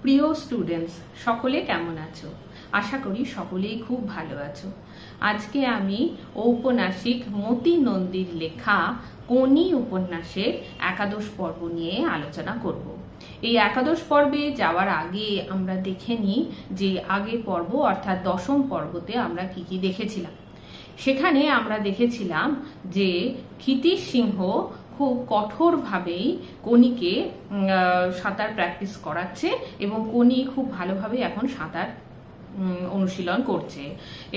প্রিয় স্টুডেন্টস, সকলে কেমন আছো? আশা করি সকলেই খুব ভালো আছো। আজকে আমি ঔপন্যাসিক মতি নন্দীর লেখা কোনি উপন্যাসের একাদশ পর্ব নিয়ে আলোচনা করব। এই একাদশ পর্বে যাওয়ার আগে আমরা দেখে নিই যে আগের পর্ব অর্থাৎ দশম পর্বতে আমরা কি কি দেখেছিলাম। সেখানে আমরা দেখেছিলাম যে ক্ষিতিশ সিংহ খুব কঠোরভাবেই কোনিকে সাঁতার প্র্যাকটিস করাচ্ছে এবং কোনি খুব ভালোভাবে এখন সাঁতার অনুশীলন করছে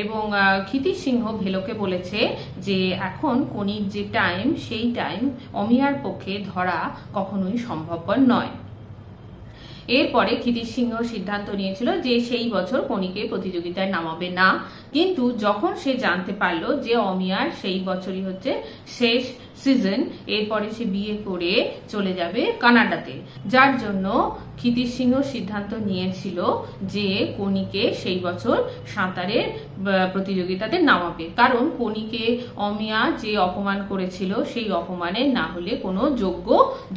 এবং ক্ষিতিশ সিংহ ভেলোকে বলেছে যে এখন কোনির যে টাইম সেই টাইম অমিয়ার পক্ষে ধরা কখনোই সম্ভবপর নয়। এরপরে ক্ষিতিশ সিংহ সিদ্ধান্ত নিয়েছিল যে সেই বছর কোনিকে প্রতিযোগিতায় নামাবে না, কিন্তু যখন সে জানতে পারলো যে অমিয়ার সেই বছরই হচ্ছে শেষ সিজন, এরপরে সে বিয়ে করে চলে যাবে কানাডাতে, যার জন্য ক্ষিতিশ সিংহ সিদ্ধান্ত নিয়েছিল যে কোনিকে সেই বছর সাঁতারের প্রতিযোগিতাতে নামাবে, কারণ কোনিকে অমিয়া যে অপমান করেছিল সেই অপমানের না হলে কোনো যোগ্য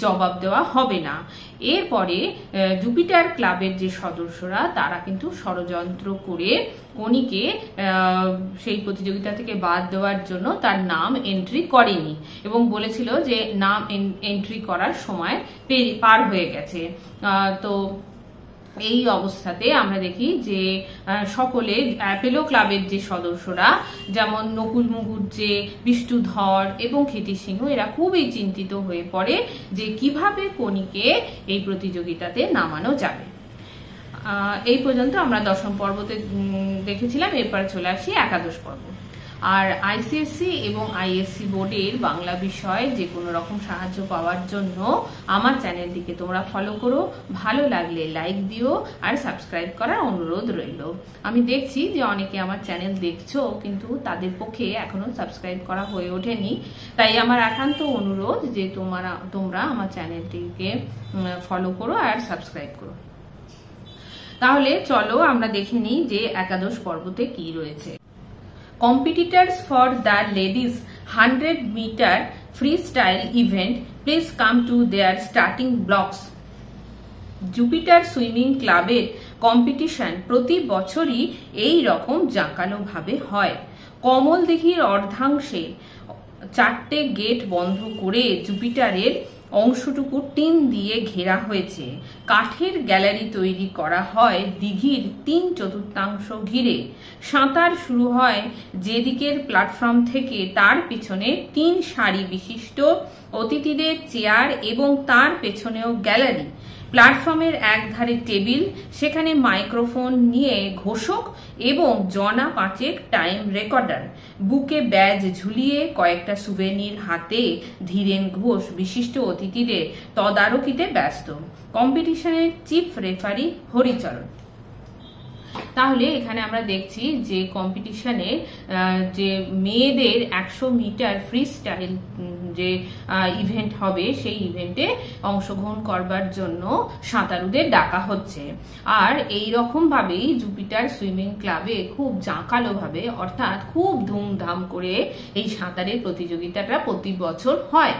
জবাব দেওয়া হবে না। এরপরে জুপিটার ক্লাবের যে সদস্যরা তারা কিন্তু ষড়যন্ত্র করে কোনিকে সেই প্রতিযোগিতা থেকে বাদ দেওয়ার জন্য তার নাম এন্ট্রি করেনি এবং বলেছিল যে নাম এন্ট্রি করার সময় পার হয়ে গেছে। তো এই অবস্থাতে আমরা দেখি যে সকলে অ্যাপেলো ক্লাবের যে সদস্যরা যেমন নকুল মুখুজ্জে, বিষ্ণুধর এবং ক্ষিতিশ সিংহ এরা খুবই চিন্তিত হয়ে পড়ে যে কিভাবে কোনিকে এই প্রতিযোগিতাতে নামানো যাবে। এই পর্যন্ত আমরা দশম পর্বতে দেখেছিলাম। এরপর চলে আসি একাদশ পর্ব। আর আইসিএসসি এবং আইএসসি বোর্ডের বাংলা বিষয়ে যে কোনো রকম সাহায্য পাওয়ার জন্য আমার চ্যানেলটিকে তোমরা ফলো করো, ভালো লাগলে লাইক দিও আর সাবস্ক্রাইব করার অনুরোধ রইল। আমি দেখছি যে অনেকে আমার চ্যানেল দেখছো কিন্তু তাদের পক্ষে এখনো সাবস্ক্রাইব করা হয়ে ওঠেনি, তাই আমার একান্ত অনুরোধ যে তোমরা আমার চ্যানেলটিকে ফলো করো আর সাবস্ক্রাইব করো। তাহলে চলো আমরা দেখে নিই যে একাদশ পর্বতে কি রয়েছে। Competitors for the ladies 100 meter freestyle event, please come to their starting blocks. Jupiter swimming ক্লাবের কম্পিটিশন প্রতি বছরই এই রকম জাঁকালো ভাবে হয়। কমলদিঘির অর্ধাংশে 4টে গেট বন্ধ করে জুপিটারের অংশটুকু টিন দিয়ে ঘেরা হয়েছে। কাঠের গ্যালারি তৈরি করা হয় দিঘির 3/4 ঘিরে। সাঁতার শুরু হয় যেদিকের প্ল্যাটফর্ম থেকে তার পিছনে 3 সারি বিশিষ্ট অতিথিদের চেয়ার এবং তার পেছনেও গ্যালারি। প্ল্যাটফর্মের একধারে টেবিল, সেখানে মাইক্রোফোন নিয়ে ঘোষক এবং জনা 5 টাইম রেকর্ডার। বুকে ব্যাজ ঝুলিয়ে কয়েকটা সুভেনির হাতে ধীরেন ঘোষ বিশিষ্ট অতিথিদের তদারকিতে ব্যস্ত। কম্পিটিশনের চিফ রেফারি হরিচরণ। তাহলে এখানে আমরা দেখছি যে কম্পিটিশনে যে মেয়েদের 100 মিটার ফ্রি স্টাইল যে ইভেন্ট হবে সেই ইভেন্টে অংশগ্রহণ করবার জন্য সাঁতারুদের ডাকা হচ্ছে। আর এই রকম ভাবেই জুপিটার সুইমিং ক্লাবে খুব জাঁকালো ভাবে অর্থাৎ খুব ধুমধাম করে এই সাঁতারের প্রতিযোগিতাটা প্রতি বছর হয়।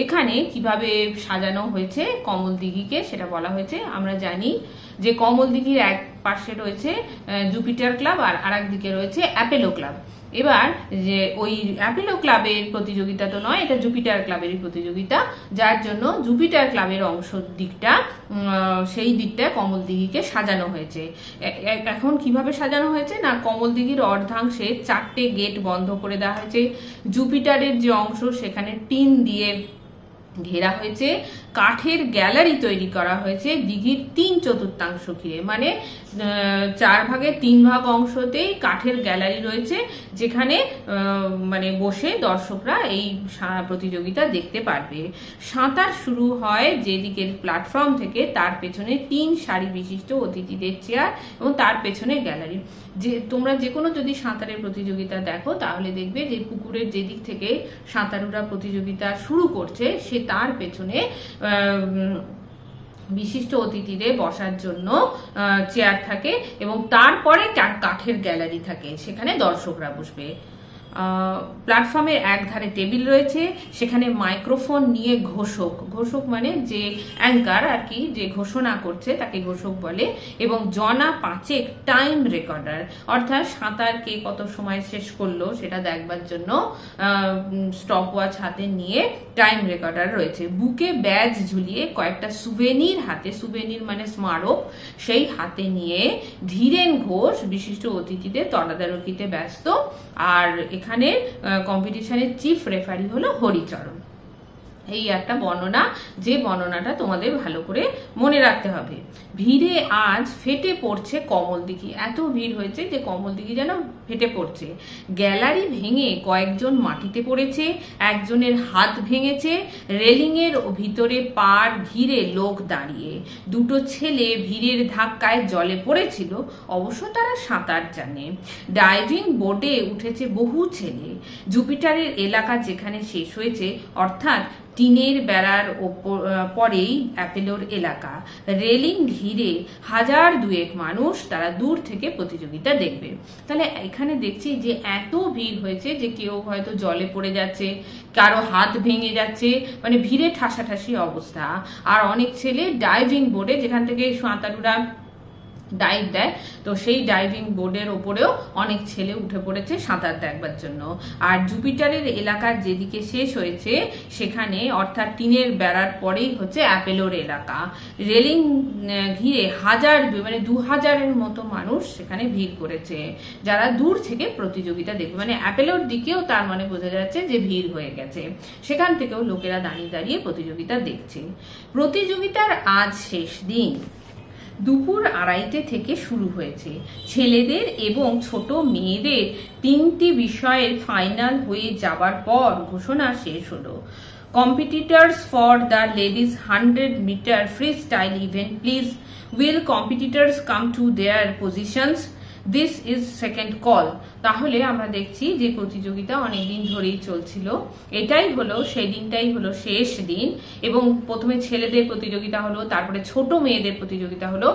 এখানে কিভাবে সাজানো হয়েছে কমলদিঘিকে সেটা বলা হয়েছে। আমরা জানি যে কমলদিঘির এক পাশে রয়েছে জুপিটার ক্লাব আর আরেক দিকে রয়েছে অ্যাপেলো ক্লাব। এবার যে ওই অ্যাপেলো ক্লাবের প্রতিযোগিতা তো নয়, এটা জুপিটার ক্লাবেরই প্রতিযোগিতা, যার জন্য জুপিটার ক্লাবের অংশ দিকটা সেই দিকটা কমলদিঘিকে সাজানো হয়েছে। এখন কিভাবে সাজানো হয়েছে না, কমলদিঘির অর্ধাংশে 4টে গেট বন্ধ করে দেওয়া হয়েছে। জুপিটারের যে অংশ সেখানে টিন দিয়ে ঘেরা হয়েছে। কাঠের গ্যালারি তৈরি করা হয়েছে দিঘির 3/4 ঘিরে, মানে 4 ভাগের 3 ভাগ অংশতেই কাঠের গ্যালারি রয়েছে, যেখানে মানে বসে দর্শকরা এই প্রতিযোগিতা দেখতে পারবে। সাঁতার শুরু হয় যেদিকের প্ল্যাটফর্ম থেকে তার পেছনে 3 সারি বিশিষ্ট অতিথিদের চেয়ার এবং তার পেছনে গ্যালারি। যে তোমরা যে কোনো যদি সাঁতারের প্রতিযোগিতা দেখো তাহলে দেখবে যে পুকুরের যেদিক থেকে সাঁতারুরা প্রতিযোগিতা শুরু করছে সে তার পেছনে বিশিষ্ট অতিথিদের বসার জন্য চেয়ার থাকে এবং তারপরে কাঠের গ্যালারি থাকে, সেখানে দর্শকরা বসবে। প্ল্যাটফর্মের এক ধারে টেবিল রয়েছে, সেখানে মাইক্রোফোন নিয়ে ঘোষক মানে যে অ্যাঙ্কার আর কি, যে ঘোষণা করছে তাকে ঘোষক বলে, এবং জনা পাঁচেক টাইম রেকর্ডার, অর্থাৎ সাঁতার কে কত সময় শেষ করলো সেটা দেখবার জন্য স্টপ ওয়াচ হাতে নিয়ে টাইম রেকর্ডার রয়েছে। বুকে ব্যাজ ঝুলিয়ে কয়েকটা সুভেনির হাতে, সুভেনির মানে স্মারক, সেই হাতে নিয়ে ধীরেন ঘোষ বিশিষ্ট অতিথিদের তদারকিতে ব্যস্ত। আর এখানে কম্পিটিশনের চিফ রেফারি হলো হরিচরণ। এই একটা বর্ণনা, যে বর্ণনাটা তোমাদের ভালো করে মনে রাখতে হবে। ভিড়ে আজ ফেটে পড়ছে কমলদিঘি, এত ভিড় হয়েছে যে কমলদিঘি যেন ফেটে পড়ছে। গ্যালারি ভেঙে কয়েকজন মাটিতে পড়েছে, একজনের হাত ভেঙেছে, রেলিং এর ভিতরে পার ঘিরে লোক দাঁড়িয়ে। দুটো ছেলে ভিড়ের ধাক্কায় জলে পড়েছিল, অবশ্য তারা সাঁতার জানে। ডাইভিং বোর্ডে উঠেছে বহু ছেলে। জুপিটারের এলাকা যেখানে শেষ হয়েছে, অর্থাৎ টিনের বেড়ার পরেই অ্যাপেলোর এলাকা, রেলিং ঘিরে 1000-2 মানুষ, তারা দূর থেকে প্রতিযোগিতা দেখবে। তাহলে এখানে দেখছি যে এত ভিড় হয়েছে যে কেউ হয়তো জলে পড়ে যাচ্ছে, কারো হাত ভেঙে যাচ্ছে, মানে ভিড়ে ঠাসাঠাসি অবস্থা। আর অনেক ছেলে ডাইভিং বোর্ডে, যেখান থেকে সাঁতারুরা ডাইভ দেয়, তো সেই ডাইভিং বোর্ডের ওপরেও অনেক ছেলে উঠে পড়েছে সাঁতার দেখবার জন্য। আর জুপিটারের এলাকার যেদিকে শেষ হয়েছে সেখানে, অর্থাৎ টিনের বেড়ার পরেই হচ্ছে অ্যাপেলোর এলাকা, রেলিং ঘিরে 2000-এর মতো মানুষ সেখানে ভিড় করেছে, যারা দূর থেকে প্রতিযোগিতা দেখবে। মানে অ্যাপেলোর দিকেও তার মানে বোঝা যাচ্ছে যে ভিড় হয়ে গেছে, সেখান থেকেও লোকেরা দাঁড়িয়ে দাঁড়িয়ে প্রতিযোগিতা দেখছে। প্রতিযোগিতার আজ শেষ দিন। দুপুর 2:30 থেকে শুরু হয়েছে। ছেলেদের এবং ছোট মেয়েদের 3টি বিষয়ের ফাইনাল হয়ে যাবার পর ঘোষণা শেষ হলো। Competitors for the ladies 100 meter freestyle event, please will competitors come to their positions? This is second call. তাহলে আমরা দেখছি যে প্রতিযোগিতা অনেকদিন ধরেই চলছিল, এটাই হলো সেই দিনটাই হলো শেষ দিন। এবং প্রথমে ছেলেদের প্রতিযোগিতা হলো, তারপরে ছোট মেয়েদের প্রতিযোগিতা হলো।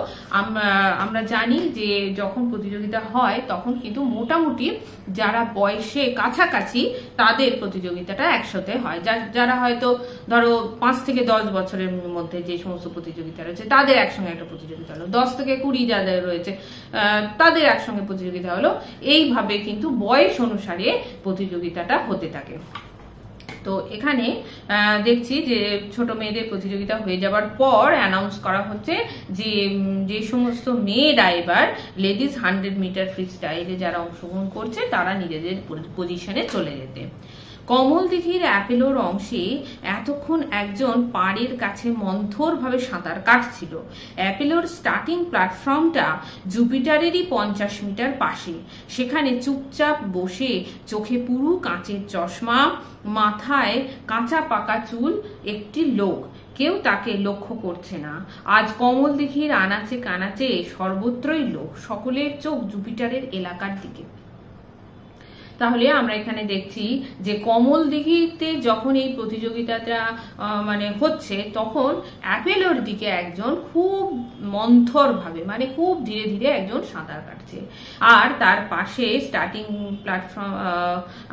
আমরা জানি যে যখন প্রতিযোগিতা হয় তখন কিন্তু মোটামুটি যারা বয়সে কাছাকাছি তাদের প্রতিযোগিতাটা একসাথে হয়। যারা হয়তো ধরো 5 থেকে 10 বছরের মধ্যে যে সমস্ত প্রতিযোগিতা রয়েছে তাদের একসঙ্গে একটা প্রতিযোগিতা হলো, 10 থেকে 20 যাদের রয়েছে তাদের একসঙ্গে প্রতিযোগিতা হলো। এইভাবে কিন্তু বয়স অনুসারে প্রতিযোগিতাটা হতে থাকে। তো এখানে দেখছি যে ছোট মেয়েদের প্রতিযোগিতা হয়ে যাবার পর অ্যানাউন্স করা হচ্ছে যে যে সমস্ত মেয়েরা এবার লেডিস 100 মিটার ফ্রি স্টাইলে যারা অংশগ্রহণ করছে তারা নিজেদের পজিশনে চলে যেতে। কমলদিঘির অ্যাপেলোর অংশে এতক্ষণ একজন পাড়ের কাছে মন্থরভাবে সাঁতার কাটছিল। অ্যাপেলোর স্টার্টিং প্ল্যাটফর্মটা জুপিটারেরই 50 মিটার পাশে। সেখানে চুপচাপ বসে, চোখে পুরু কাঁচের চশমা, মাথায় কাঁচা পাকা চুল একটি লোক। কেউ তাকে লক্ষ্য করছে না। আজ কমলদিঘির আনাচে কানাচে সর্বত্রই লোক, সকলের চোখ জুপিটারের এলাকার দিকে। তাহলে আমরা এখানে দেখছি যে কমলদিঘিতে যখন এই প্রতিযোগিতাটা মানে হচ্ছে, তখন অ্যাপেলোর দিকে একজন খুব মন্থরভাবে, মানে খুব ধীরে ধীরে একজন সাঁতার কাটছে। আর তার পাশে স্টার্টিং প্ল্যাটফর্ম,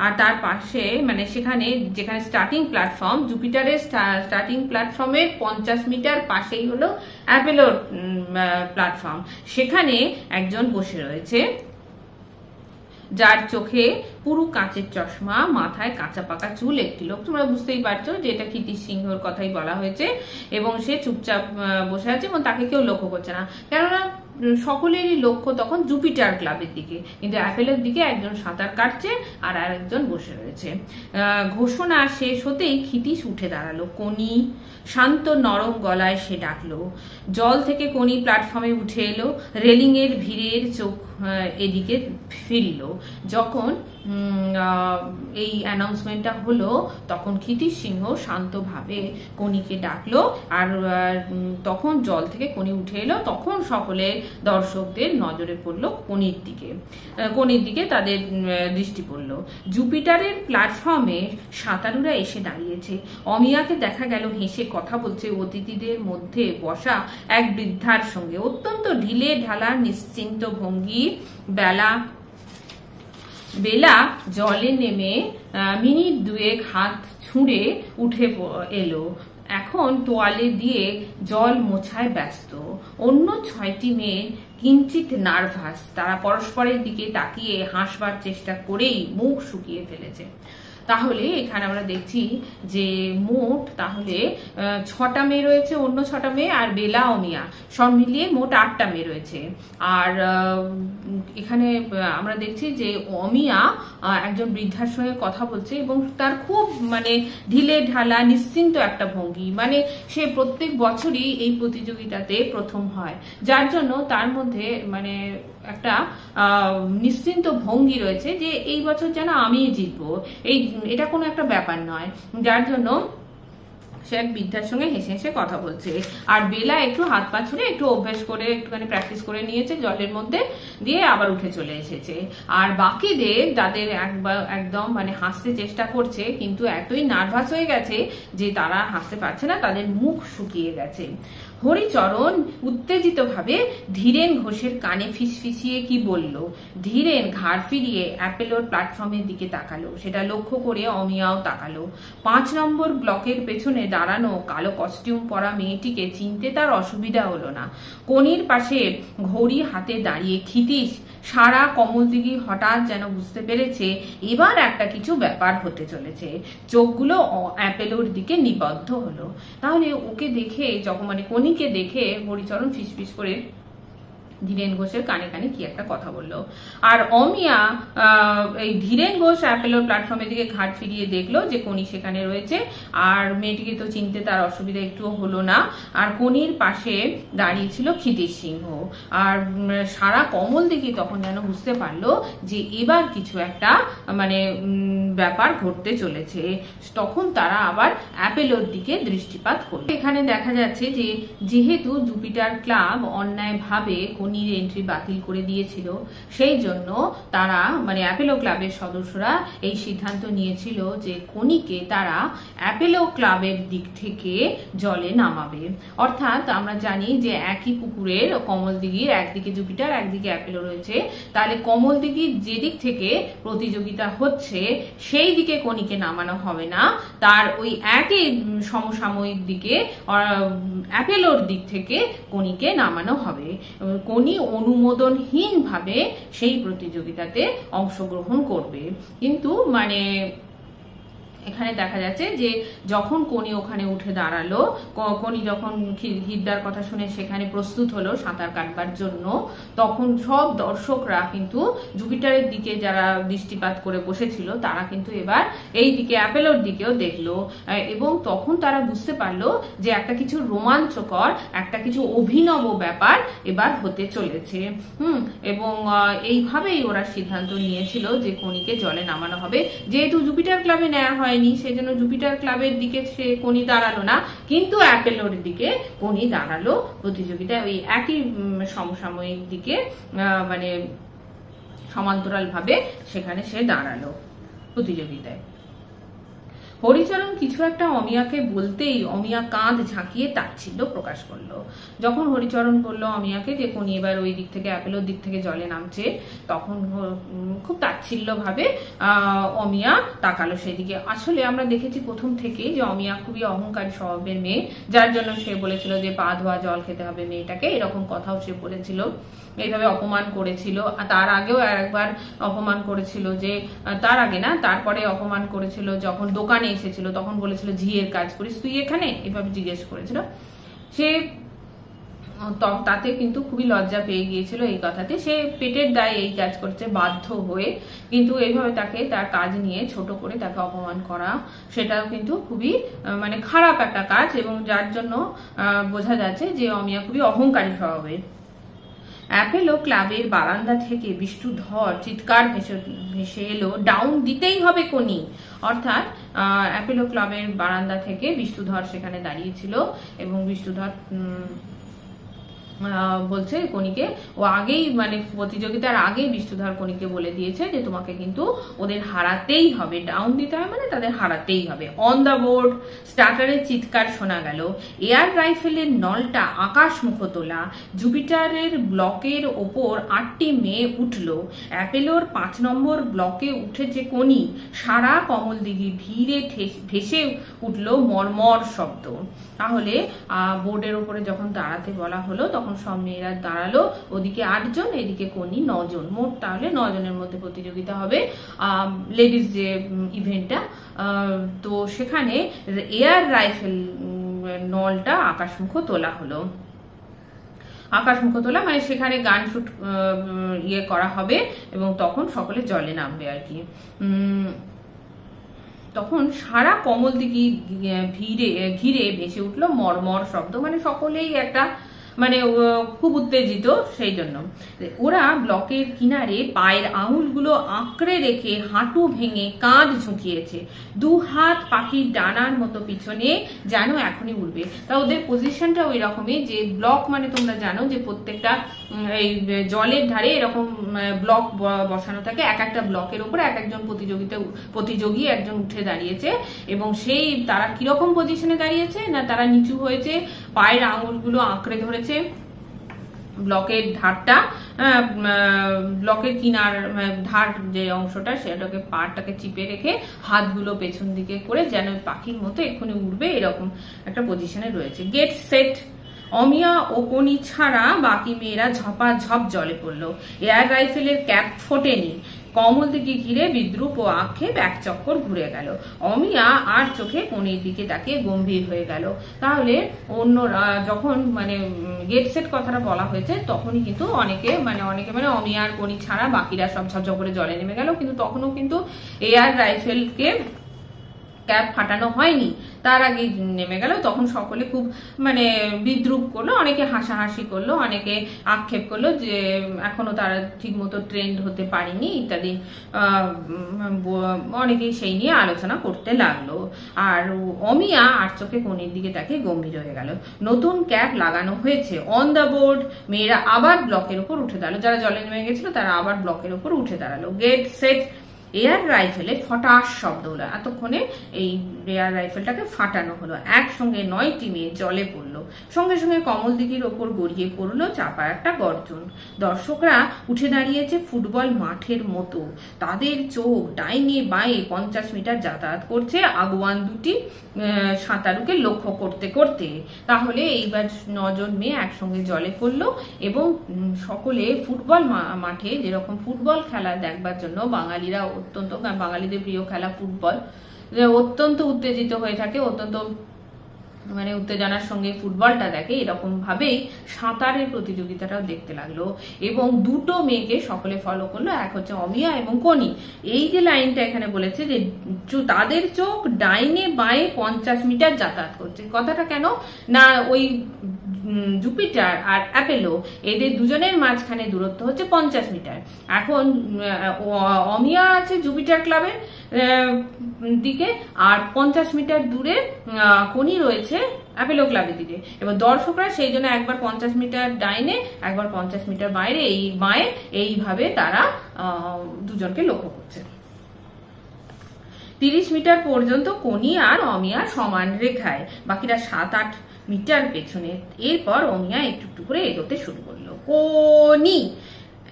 আর তার পাশে মানে সেখানে যেখানে স্টার্টিং প্ল্যাটফর্ম, জুপিটারের স্টার্টিং প্ল্যাটফর্মের 50 মিটার পাশেই হলো অ্যাপেলোর প্ল্যাটফর্ম। সেখানে একজন বসে রয়েছে যার চোখে পুরো কাঁচের চশমা, মাথায় কাঁচা পাকা চুল একটি লোক। তোমরা বুঝতেই পারছো যে এটা কীর্তি সিংহর কথাই বলা হয়েছে। এবং সে চুপচাপ বসে আছে এবং তাকে কেউ লক্ষ্য করছে না, কেননা সকলেরই লক্ষ্য তখন জুপিটার ক্লাবের দিকে, কিন্তু অ্যাপেলের দিকে একজন সাঁতার কাটছে আর আরেকজন বসে রয়েছে। ঘোষণা শেষ হতেই ক্ষিতীশ উঠে দাঁড়ালো। কোনি, শান্ত নরম গলায় সে ডাকলো। জল থেকে কোনি প্ল্যাটফর্মে উঠে এলো, রেলিং এর ভিড়ের চোখ এদিকে ফিরল। যখন এই অ্যানাউন্সমেন্টটা হলো তখন ক্ষিতীশ সিংহ শান্তভাবে কোনিকে ডাকলো, আর তখন জল থেকে কোনি উঠে এলো। তখন সকলে দর্শকদের নজরে পড়লো কোনির দিকে তাদের দৃষ্টি পড়লো। জুপিটারের প্ল্যাটফর্মে সাঁতারুরা এসে দাঁড়িয়েছে। অমিয়াকে দেখা গেল হেসে কথা বলছে অতিথিদের মধ্যে বসা এক বৃদ্ধার সঙ্গে। অত্যন্ত ঢিলে ঢালা নিশ্চিন্ত ভঙ্গি, বেলা বেলা জলে নেমে মিনিট দুয়েক হাত ছুঁড়ে উঠে এলো। এখন তোয়ালে দিয়ে জল মোছায় ব্যস্ত। অন্য 6টি মেয়ে কিঞ্চিত নার্ভাস। তারা পরস্পরের দিকে তাকিয়ে হাসবার চেষ্টা করেই মুখ শুকিয়ে ফেলেছে। তাহলে এখানে আমরা দেখছি যে মোট তাহলে 6টা মেয়ে রয়েছে, অন্য 6টা মেয়ে আর বেলা অমিয়া সব মিলিয়ে মোট 8টা মেয়ে রয়েছে। আর এখানে আমরা দেখছি যে অমিয়া একজন বৃদ্ধার সঙ্গে কথা বলছে এবং তার খুব মানে ঢিলে ঢালা নিশ্চিন্ত একটা ভঙ্গি, মানে সে প্রত্যেক বছরই এই প্রতিযোগিতাতে প্রথম হয়, যার জন্য তার মধ্যে মানে একটা নিশ্চিন্ত ভঙ্গি রয়েছে যে এই বছর যেন আমিই জিতবো, এটা কোনো একটা ব্যাপার নয়, যার জন্য সে এক বৃদ্ধার সঙ্গে হেসে হেসে কথা বলছে। আর বেলা একটু হাত পা ছুড়ে একটু অভ্যাস করে একটুখানি প্র্যাকটিস করে নিয়েছে, জলের মধ্যে দিয়ে আবার উঠে চলে এসেছে। আর বাকিদের যাদের একদম মানে হাসতে চেষ্টা করছে কিন্তু এতই নার্ভাস হয়ে গেছে যে তারা হাসতে পারছে না, তাদের মুখ শুকিয়ে গেছে। হরিচরণ উত্তেজিত ভাবে ধীরেন ঘোষের কানে ফিসফিসিয়ে কি বলল। ধীরেন ঘাড় ফিরিয়ে অ্যাপেলোর প্ল্যাটফর্মের দিকে তাকালো। সেটা লক্ষ্য করে অমিয়াও তাকালো। 5 নম্বর ব্লকের পেছনে দাঁড়ানো কালো কস্টিউম পরা মেয়েটিকে চিনতে তার অসুবিধা হলো না। কোণির পাশে ঘড়ি হাতে দাঁড়িয়ে ক্ষিতীশ সারা কমলদিঘি হঠাৎ যেন বুঝতে পেরেছে এবার একটা কিছু ব্যাপার হতে চলেছে। চোখগুলো অ্যাপেলোর দিকে নিবদ্ধ হলো। তাহলে ওকে দেখে যখন মানে কোণিকে দেখে হরিচরণ ফিসফিস করে ধীরেন ঘোষের কানে কানে কি একটা কথা বললো। আর অমিয়া এই ধীরেন ঘোষ অ্যাপেলোর প্ল্যাটফর্মের দিকে ঘাট ফিরিয়ে দেখলো যে কোনি সেখানে রয়েছে। আর মেয়েটিকে তো চিনতে তার অসুবিধা একটুও হলো না। আর কোনির পাশে দাঁড়িয়ে ছিল ক্ষিতীশ সিংহ। আর সারা কমলদিঘি তখন যেন বুঝতে পারলো যে এবার কিছু একটা মানে ব্যাপার ঘটতে চলেছে। তখন তারা আবার অ্যাপেলোর দিকে দৃষ্টিপাত করলো। এখানে দেখা যাচ্ছে যে যেহেতু জুপিটার ক্লাব অন্যায়ভাবে কোনির এন্ট্রি বাতিল করে দিয়েছিল, সেই জন্য তারা মানে অ্যাপেলো ক্লাবের সদস্যরা এই সিদ্ধান্ত নিয়েছিল যে কোনিকে তারা অ্যাপেলো ক্লাবের দিক থেকে জলে নামাবে। অর্থাৎ আমরা জানি যে একই পুকুরের কমলদিঘির একদিকে জুপিটার একদিকে অ্যাপেলো রয়েছে, তাহলে কমলদিঘির যে দিক থেকে প্রতিযোগিতা হচ্ছে সেই দিকে কোনিকে নামানো হবে না, তার ওই একই সমসাময়িক দিকে অ্যাপেলোর দিক থেকে কোনিকে নামানো হবে। কোনি অনুমোদনহীন ভাবে সেই প্রতিযোগিতাতে অংশগ্রহণ করবে। কিন্তু মানে এখানে দেখা যাচ্ছে যে যখন কোনি ওখানে উঠে দাঁড়ালো, কোনি যখন হিদ্দার কথা শুনে সেখানে প্রস্তুত হলো সাঁতার কাটবার জন্য, তখন সব দর্শকরা কিন্তু জুপিটারের দিকে যারা দৃষ্টিপাত করে বসেছিল তারা কিন্তু এবার এই দিকে অ্যাপেলোর দিকেও দেখলো এবং তখন তারা বুঝতে পারলো যে একটা কিছু রোমাঞ্চকর একটা কিছু অভিনব ব্যাপার এবার হতে চলেছে। এবং এইভাবেই ওরা সিদ্ধান্ত নিয়েছিল যে কোনিকে জলে নামানো হবে। যেহেতু জুপিটার ক্লাবে নেওয়া হয়নি সেজন্য জুপিটার ক্লাবের দিকে সে কোনি দাঁড়ালো না, কিন্তু অ্যাপেলোর দিকে কোনি দাঁড়ালো প্রতিযোগিতায় ওই একই সমসাময়িক দিকে মানে সমান্তরাল ভাবে সেখানে সে দাঁড়ালো প্রতিযোগিতায়। হরিচরণ কিছু একটা অমিয়াকে বলতেই অমিয়া কাঁধ ঝাঁকিয়ে তাচ্ছিল্য প্রকাশ করলো। যখন হরিচরণ বলল অমিয়াকে যে কোনি এবার ওই দিক থেকে অ্যাপেলোর দিক থেকে জলে নামছে, তখন খুব তাচ্ছিল্য ভাবে অমিয়া তাকালো সেদিকে। আসলে আমরা দেখেছি প্রথম থেকে যে অমিয়া খুবই অহংকারী স্বভাবের মেয়ে, যার জন্য সে বলেছিল যে পা ধোয়া জল খেতে হবে মেয়েটাকে, এরকম কথাও সে বলেছিল, এইভাবে অপমান করেছিল। তার আগেও একবার অপমান করেছিল, যে তার আগে না তারপরে অপমান করেছিল যখন দোকানে এসেছিল, তখন বলেছিল ঝিয়ের কাজ করিস তুই এখানে, এভাবে জিজ্ঞেস করেছিল। সে তাতে কিন্তু খুবই লজ্জা পেয়ে গিয়েছিল এই কথাতে, সে পেটের দায়ে এই কাজ করছে বাধ্য হয়ে, কিন্তু এইভাবে তাকে তার কাজ নিয়ে ছোট করে তাকে অপমান করা সেটাও কিন্তু খুবই মানে খারাপ একটা কাজ, এবং যার জন্য বোঝা যাচ্ছে যে অমিয়া খুবই অহংকারী স্বভাবের। অ্যাপেলো ক্লাবের বারান্দা থেকে বিষ্ণুধর চিৎকার ভেসে এলো, ডাউন দিতেই হবে কোনি। অর্থাৎ অ্যাপেলো ক্লাবের বারান্দা থেকে বিষ্ণুধর সেখানে দাঁড়িয়েছিল এবং বিষ্ণুধর বলছে কনিকে, ও আগেই মানে প্রতিযোগিতার আগেই বিষ্ণুধর কনিকে বলে দিয়েছে যে তোমাকে কিন্তু ওদের হারাতেই হবে, ডাউন দিতে হবে, মানে তাদের হারাতেই হবে। অন দ্য বোর্ড স্টার্টারের চিৎকার শোনা গেল, এয়ার রাইফেলের নলটা আকাশমুখ তোলা, জুপিটারের ব্লকের ওপর 8টি মেয়ে উঠল, অ্যাপেলোর 5 নম্বর ব্লকে উঠেছে কনি, সারা কমলদিঘি ভিড়ে ভেসে উঠল মর্মর শব্দ। তাহলে বোর্ডের উপরে যখন দাঁড়াতে বলা হলো তখন সব মেয়েরা দাঁড়ালো, ওদিকে 8 জন, এদিকে কনি 9 জন, মোট তাহলে 9 জনের মধ্যে প্রতিযোগিতা হবে লেডিস যে ইভেন্টটা। তো সেখানে এয়ার রাইফেল নলটা আকাশমুখ তোলা হলো। আকাশমুখ তোলা মানে সেখানে গান শুট করা হবে এবং তখন সকলে জলে নামবে আর কি। তখন সারা কমলদিঘি ঘিরে ভেসে উঠলো মর্মর শব্দ, মানে সকলেই একটা মানে খুব উত্তেজিত। সেই জন্য ওরা ব্লকের কিনারে পায়ের আঙুলগুলো আঁকড়ে রেখে হাঁটু ভেঙে কাঁধ ঝুঁকিয়েছে, 2 হাত পাখির ডানার মতো পিছনে যেন এখনই উঠবে। তা ওদের পজিশনটা ওই রকমই, যে ব্লক মানে তোমরা জানো যে প্রত্যেকটা এই জলের ধারে এরকম ব্লক বসানো থাকে, এক একটা ব্লকের উপরে এক একজন প্রতিযোগী একজন উঠে দাঁড়িয়েছে এবং সেই তারা কিরকম পজিশনে দাঁড়িয়েছে না, তারা নিচু হয়েছে, পায়ের আঙুলগুলো আঁকড়ে ধরেছে ব্লকের ধারটা, ব্লকের কিনার ধার যে অংশটা সেটাকে পাটাকে চিপে রেখে হাতগুলো পেছন দিকে করে যেন পাখির মতো এক্ষুনি উঠবে এরকম একটা পজিশনে রয়েছে। Get set. অমিয়া ও কনি ছাড়া বাকি মেয়েরা ঝপাঝপ জলে পড়লো। Air রাইফেলের cap ফোটেনি। কমলদিঘি ঘিরে বিদ্রুপ ও আক্ষেপ এক চক্কর ঘুরে গেল। অমিয়া আর চোখে কনির দিকে তাকিয়ে গম্ভীর হয়ে গেল। তাহলে অন্য যখন মানে গেট সেট কথাটা বলা হয়েছে তখনই কিন্তু অনেকে মানে অমিয়া আর কনি ছাড়া বাকিরা সব ঝপঝপ করে জলে নেমে গেল, কিন্তু তখনও কিন্তু এয়ার রাইফেলকে ক্যাপ ফাটানো হয়নি, তার আগে নেমে গেল। তখন সকলে খুব মানে বিদ্রুপ করলো, অনেকে হাসাহাসি করলো, অনেকে আক্ষেপ করলো যে এখনো তারা ঠিক মতো ট্রেন্ড হতে পারেনি ইত্যাদি, অনেকেই সেই নিয়ে আলোচনা করতে লাগলো। আর অমিয়া আর চোখে কনির দিকে তাকে গম্ভীর হয়ে গেল। নতুন ক্যাপ লাগানো হয়েছে। অন দ্য বোর্ড মেয়েরা আবার ব্লকের উপর উঠে দাঁড়ালো, যারা জলে নেমে গেছিল তারা আবার ব্লকের উপর উঠে দাঁড়ালো। Get set. এয়ার রাইফেলে ফটাস শব্দ হলো। এতক্ষণে এই এয়ার রাইফেলটাকে ফাটানো হলো। একসঙ্গে 9টি মেয়ে জলে পড়লো। সঙ্গে সঙ্গে কমলদিঘির ওপর গড়িয়ে পড়লো চাপা একটা গর্জন। দর্শকরা উঠে দাঁড়িয়েছে ফুটবল মাঠের মতো, তাদের চোখ ডাইনে বাঁয়ে 50 মিটার যাতায়াত করছে আগুয়ান দুটি সাঁতারুকে লক্ষ্য করতে করতে। তাহলে এইবার 9 জন মেয়ে একসঙ্গে জলে পড়লো এবং সকলে ফুটবল মাঠে যেরকম ফুটবল খেলা দেখবার জন্য বাঙালিরা অত্যন্ত, বাঙালিদের প্রিয় খেলা ফুটবল, অত্যন্ত উত্তেজিত হয়ে থাকে, অত্যন্ত মানে উত্তেজনার সঙ্গে ফুটবলটা দেখে, এরকম ভাবেই সাঁতারের প্রতিযোগিতাটাও দেখতে লাগলো এবং 2টো মেয়েকে সকলে ফলো করলো। এক হচ্ছে অমিয়া এবং কনি। এই যে লাইনটা এখানে বলেছে যে তাদের চোখ ডাইনে বাঁয়ে 50 মিটার যাতায়াত করছে, কথাটা কেন না ওই জুপিটার আর অ্যাপেলো এদের দুজনের মাঝখানে দূরত্ব হচ্ছে 50 মিটার। এখন অমিয়া আছে জুপিটার ক্লাবের দিকে আর 50 মিটার দূরে কনি রয়েছে অ্যাপেলো ক্লাবের দিকে, এবং দর্শকরা সেই জন্য একবার 50 মিটার ডাইনে একবার 50 মিটার বাইরে বাঁয়ে এইভাবে তারা দুজনকে লক্ষ্য করছে। 30 মিটার পর্যন্ত কনি আর অমিয়া সমান রেখায়, বাকিরা 7-8 মিটার পেছনে। এরপর অমিয়া একটু একটু করে এগোতে শুরু করলো। কনি!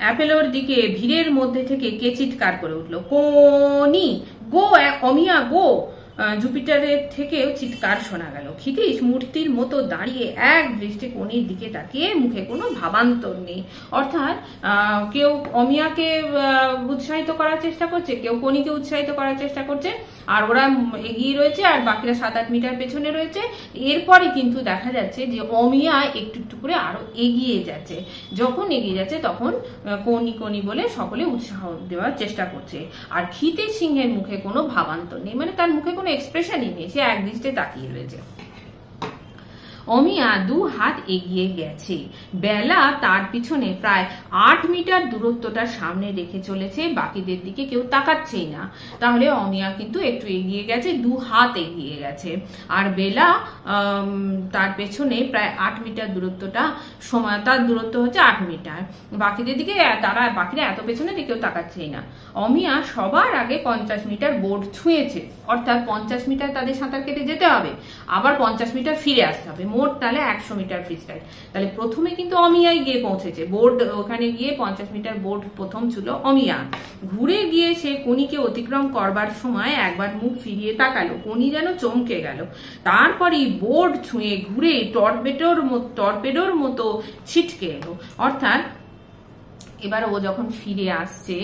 অ্যাপেলোর দিকে ভিড়ের মধ্যে থেকে কে চিৎকার করে উঠলো, কনি গো, অমিয়া গো! জুপিটারের থেকেও চিৎকার শোনা গেল। ক্ষিতীশ মূর্তির মতো দাঁড়িয়ে এক দৃষ্টি কনির দিকে তাকিয়ে, মুখে কোনো ভাবান্তর নেই। অর্থাৎ কেউ অমিয়াকে উৎসাহিত করার চেষ্টা করছে, কেউ কনিকে উৎসাহিত করার চেষ্টা করছে, আর ওরা এগিয়ে রয়েছে আর বাকিরা 7-8 মিটার পেছনে রয়েছে। এরপরে কিন্তু দেখা যাচ্ছে যে অমিয়া একটু একটু করে আরো এগিয়ে যাচ্ছে। যখন এগিয়ে যাচ্ছে তখন কনি কনি বলে সকলে উৎসাহ দেওয়ার চেষ্টা করছে। আর ক্ষিতীশ সিংহের মুখে কোনো ভাবান্তর নেই, মানে তার মুখে কোনো এক্সপ্রেশনই নেই, সে একদৃষ্টে তাকিয়ে রয়েছে। অমিয়া 2 হাত এগিয়ে গেছে। বেলা তার পিছনে প্রায় 8 মিটার দূরত্বটা সামনে রেখে চলেছে, বাকিদের দিকে কেউ তাকাচ্ছেই না। তাহলে অমিয়া কিন্তু একটু এগিয়ে গেছে, 2 হাত এগিয়ে গেছে। আর বেলা তার পেছনে প্রায় 8 মিটার দূরত্বটা সময়, তার দূরত্ব হচ্ছে 8 মিটার। বাকিদের দিকে বাকিরা এত পেছনে কেউ তাকাচ্ছেই না। অমিয়া সবার আগে 50 মিটার বোর্ড ছুঁয়েছে, অর্থাৎ 50 মিটার তাদের সাঁতার কেটে যেতে হবে, আবার 50 মিটার ফিরে আসতে হবে, মোট তাহলে 100 মিটার ফ্রি স্টাইল। তাহলে প্রথমে কিন্তু অমিয়াই গিয়ে পৌঁছেছে, বোর্ড ওখানে গিয়ে 50 মিটার বোর্ড প্রথম ছিল অমিয়া। ঘুরে গিয়ে সে কোনিকে অতিক্রম করবার সময় একবার মুখ ফিরিয়ে তাকালো, কোনি যেন চমকে গেল। তারপরে বোর্ড ছুঁয়ে ঘুরে টর্পেডোর মতো ছিটকে এলো। অর্থাৎ এবার ও যখন ফিরে আসছে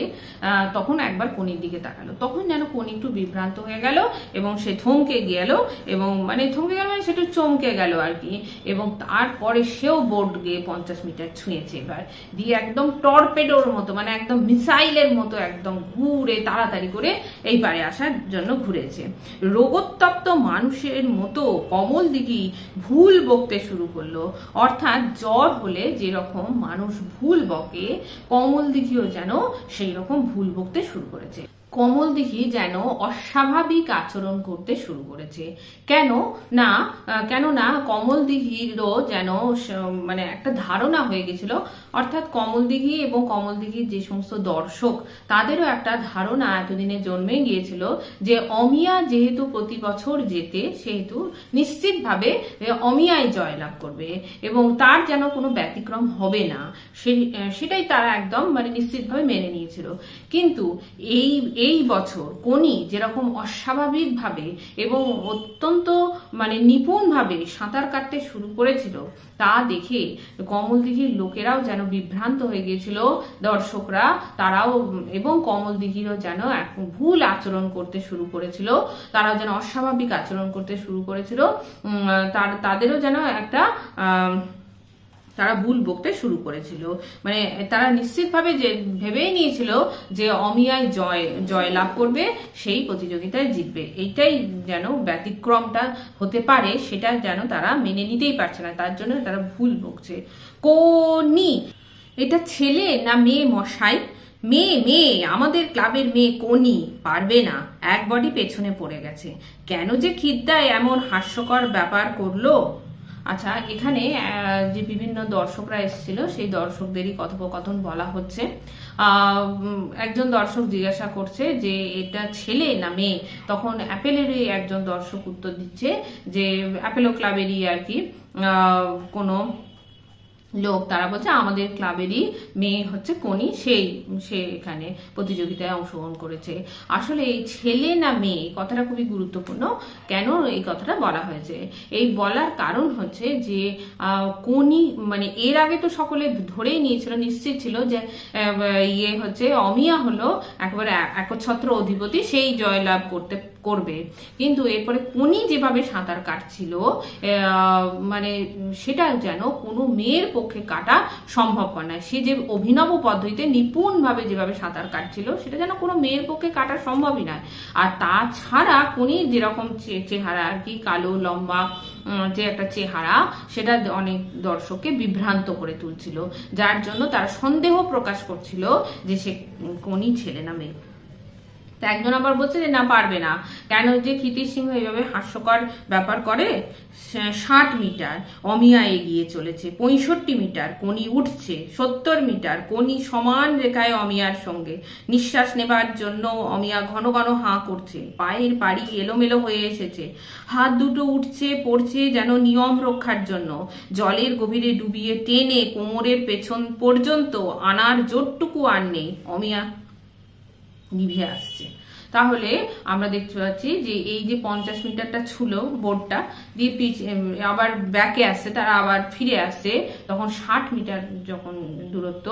তখন একবার কোনির দিকে তাকালো, তখন যেন কোনি একটু বিভ্রান্ত হয়ে গেল এবং সে থমকে গেল, এবং থমকে গেল মানে সেটা চমকে গেল আর কি। এবং তারপরে সেও বোর্ড গিয়ে 50 মিটার ছুঁয়েছে, এবার দিয়ে একদম টর্পেডোর মতো, মানে একদম মিসাইলের মতো একদম ঘুরে তাড়াতাড়ি করে এই পারে আসার জন্য ঘুরেছে। রোগোত্তপ্ত মানুষের মতো কমল দিঘি ভুল বকতে শুরু করলো। অর্থাৎ জ্বর হলে যেরকম মানুষ ভুল বকে, কমল দিঘিও যেন সেই রকম ভুল বকতে শুরু করেছে। কমল দিঘি যেন অস্বাভাবিক আচরণ করতে শুরু করেছে। কেননা কমল দিঘিরও যেন একটা ধারণা হয়ে গেছিল, অর্থাৎ কমল দিঘি এবং কমল দিঘির যে সমস্ত দর্শক তাদেরও একটা ধারণা এতদিনে জন্মে গিয়েছিল যে অমিয়া যেহেতু প্রতি বছর যেতে, সেহেতু নিশ্চিতভাবে অমিয়াই জয়লাভ করবে এবং তার যেন কোনো ব্যতিক্রম হবে না, সেটাই তারা একদম নিশ্চিতভাবে মেনে নিয়েছিল। কিন্তু এই বছর কোনি যেরকম অস্বাভাবিক ভাবে এবং অত্যন্ত নিপুণ ভাবে সাঁতার কাটতে শুরু করেছিল, তা দেখে কমল দিঘির লোকেরাও যেন বিভ্রান্ত হয়ে গিয়েছিল, দর্শকরা তারাও, এবং কমল দিঘিরও যেন ভুল আচরণ করতে শুরু করেছিল, তারাও যেন অস্বাভাবিক আচরণ করতে শুরু করেছিল, তাদেরও যেন তারা ভুল বকতে শুরু করেছিল। তারা নিশ্চিতভাবে ভেবেই নিয়েছিল যে অমিয়ায় জয় লাভ করবে, সেই প্রতিযোগিতায় জিতবে। এইটাই যেন ব্যতিক্রমটা হতে পারে, সেটা যেন তারা মেনে নিতেই পারছে না, তার জন্য তারা ভুল বকছে। কোনি, এটা ছেলে না মেয়ে মশাই? মেয়ে, আমাদের ক্লাবের মেয়ে কোনি পারবে না, এক বডি পেছনে পড়ে গেছে। কেন যে খিদ্দায় এমন হাস্যকর ব্যাপার করলো? আচ্ছা, এখানে যে বিভিন্ন দর্শকরা এসেছিল সেই দর্শকদেরই কথোপকথন বলা হচ্ছে। একজন দর্শক জিজ্ঞাসা করছে যে এটা ছেলে না মেয়ে, তখন অ্যাপেলেরই একজন দর্শক উত্তর দিচ্ছে যে অ্যাপেলো ক্লাবেরই আর কি কোনো লোক, তারা বলছে আমাদের ক্লাবেরই মেয়ে হচ্ছে কোনি, সে এখানে প্রতিযোগিতায় অংশগ্রহণ করেছে। আসলে এই ছেলে না মেয়ে কথাটা খুবই গুরুত্বপূর্ণ। কেন এই কথাটা বলা হয়েছে? এই বলার কারণ হচ্ছে যে কোনি এর আগে তো সকলে ধরেই নিয়েছিল, নিশ্চিত ছিল যে হচ্ছে অমিয়া হলো একেবারে একচ্ছত্র অধিপতি, সেই জয়লাভ করবে। কিন্তু এরপরে কোনি যেভাবে সাঁতার কাটছিল সেটা যেন কোনো মেয়ের পক্ষে কাটা সম্ভবপর নয়। সে যে অভিনব পদ্ধতিতে নিপুণ ভাবে যেভাবে সাঁতার কাটছিল, সেটা যেন কোনো মেয়ের পক্ষে কাটা সম্ভবই নয়। আর তাছাড়া কোনির যেরকম চেহারা আর কি, কালো লম্বা যে একটা চেহারা, সেটা অনেক দর্শককে বিভ্রান্ত করে তুলছিল, যার জন্য তারা সন্দেহ প্রকাশ করছিল যে সে কোনি ছেলে না মেয়ে। একজন আবার বলছে যে না, পারবে না। কেন যে কৃতি সিংহ এইভাবে হাস্যকর ব্যাপার করে? 60 মিটার অমিয়া এগিয়ে চলেছে, 65 মিটার কোনি উঠছে, 70 মিটার কোনি সমান রেখায় অমিয়ার সঙ্গে। নিঃশ্বাস নেবার জন্য অমিয়া ঘন ঘন হাঁ করছে, পায়ের পাড়ি এলোমেলো হয়ে এসেছে, হাত দুটো উঠছে পড়ছে যেন নিয়ম রক্ষার জন্য। জলের গভীরে ডুবিয়ে টেনে কোমরের পেছন পর্যন্ত আনার জোরটুকু আর নেই, অমিয়া নিভে আসছে। তাহলে আমরা দেখতে পাচ্ছি যে এই যে 50 মিটারটা ছিল বোর্ডটা দিয়ে আবার ব্যাকে আসছে, তারা আবার ফিরে আসছে, তখন 60 মিটার যখন দূরত্ব,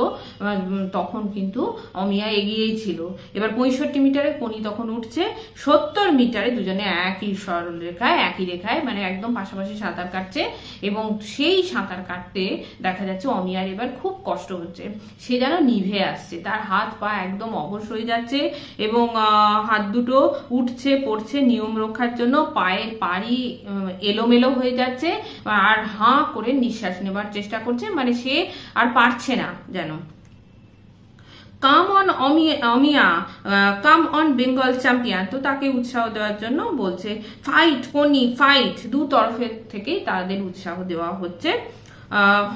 তখন কিন্তু অমিয়া এগিয়েই ছিল। এবার 65 মিটারে কোনি তখন উঠছে, 70 মিটারে দুজনে একই সরল রেখায়, একই রেখায় একদম পাশাপাশি সাঁতার কাটছে। এবং সেই সাঁতার কাটতে দেখা যাচ্ছে অমিয়ার এবার খুব কষ্ট হচ্ছে, সে যেন নিভে আসছে, তার হাত পা একদম অবশ হয়ে যাচ্ছে এবং হাত দুটো উঠছে পড়ছে নিয়ম রক্ষার জন্য, পায়ের পাড়ি এলোমেলো হয়ে যাচ্ছে, আর হাঁ করে নিঃশ্বাস নেবার চেষ্টা করছে, মানে সে আর পারছে না যেন। Come on Amiya, come on Bengal champion, তো তাকে উৎসাহ দেওয়ার জন্য বলছে ফাইট কোনি ফাইট, দু তরফের থেকেই তাদের উৎসাহ দেওয়া হচ্ছে।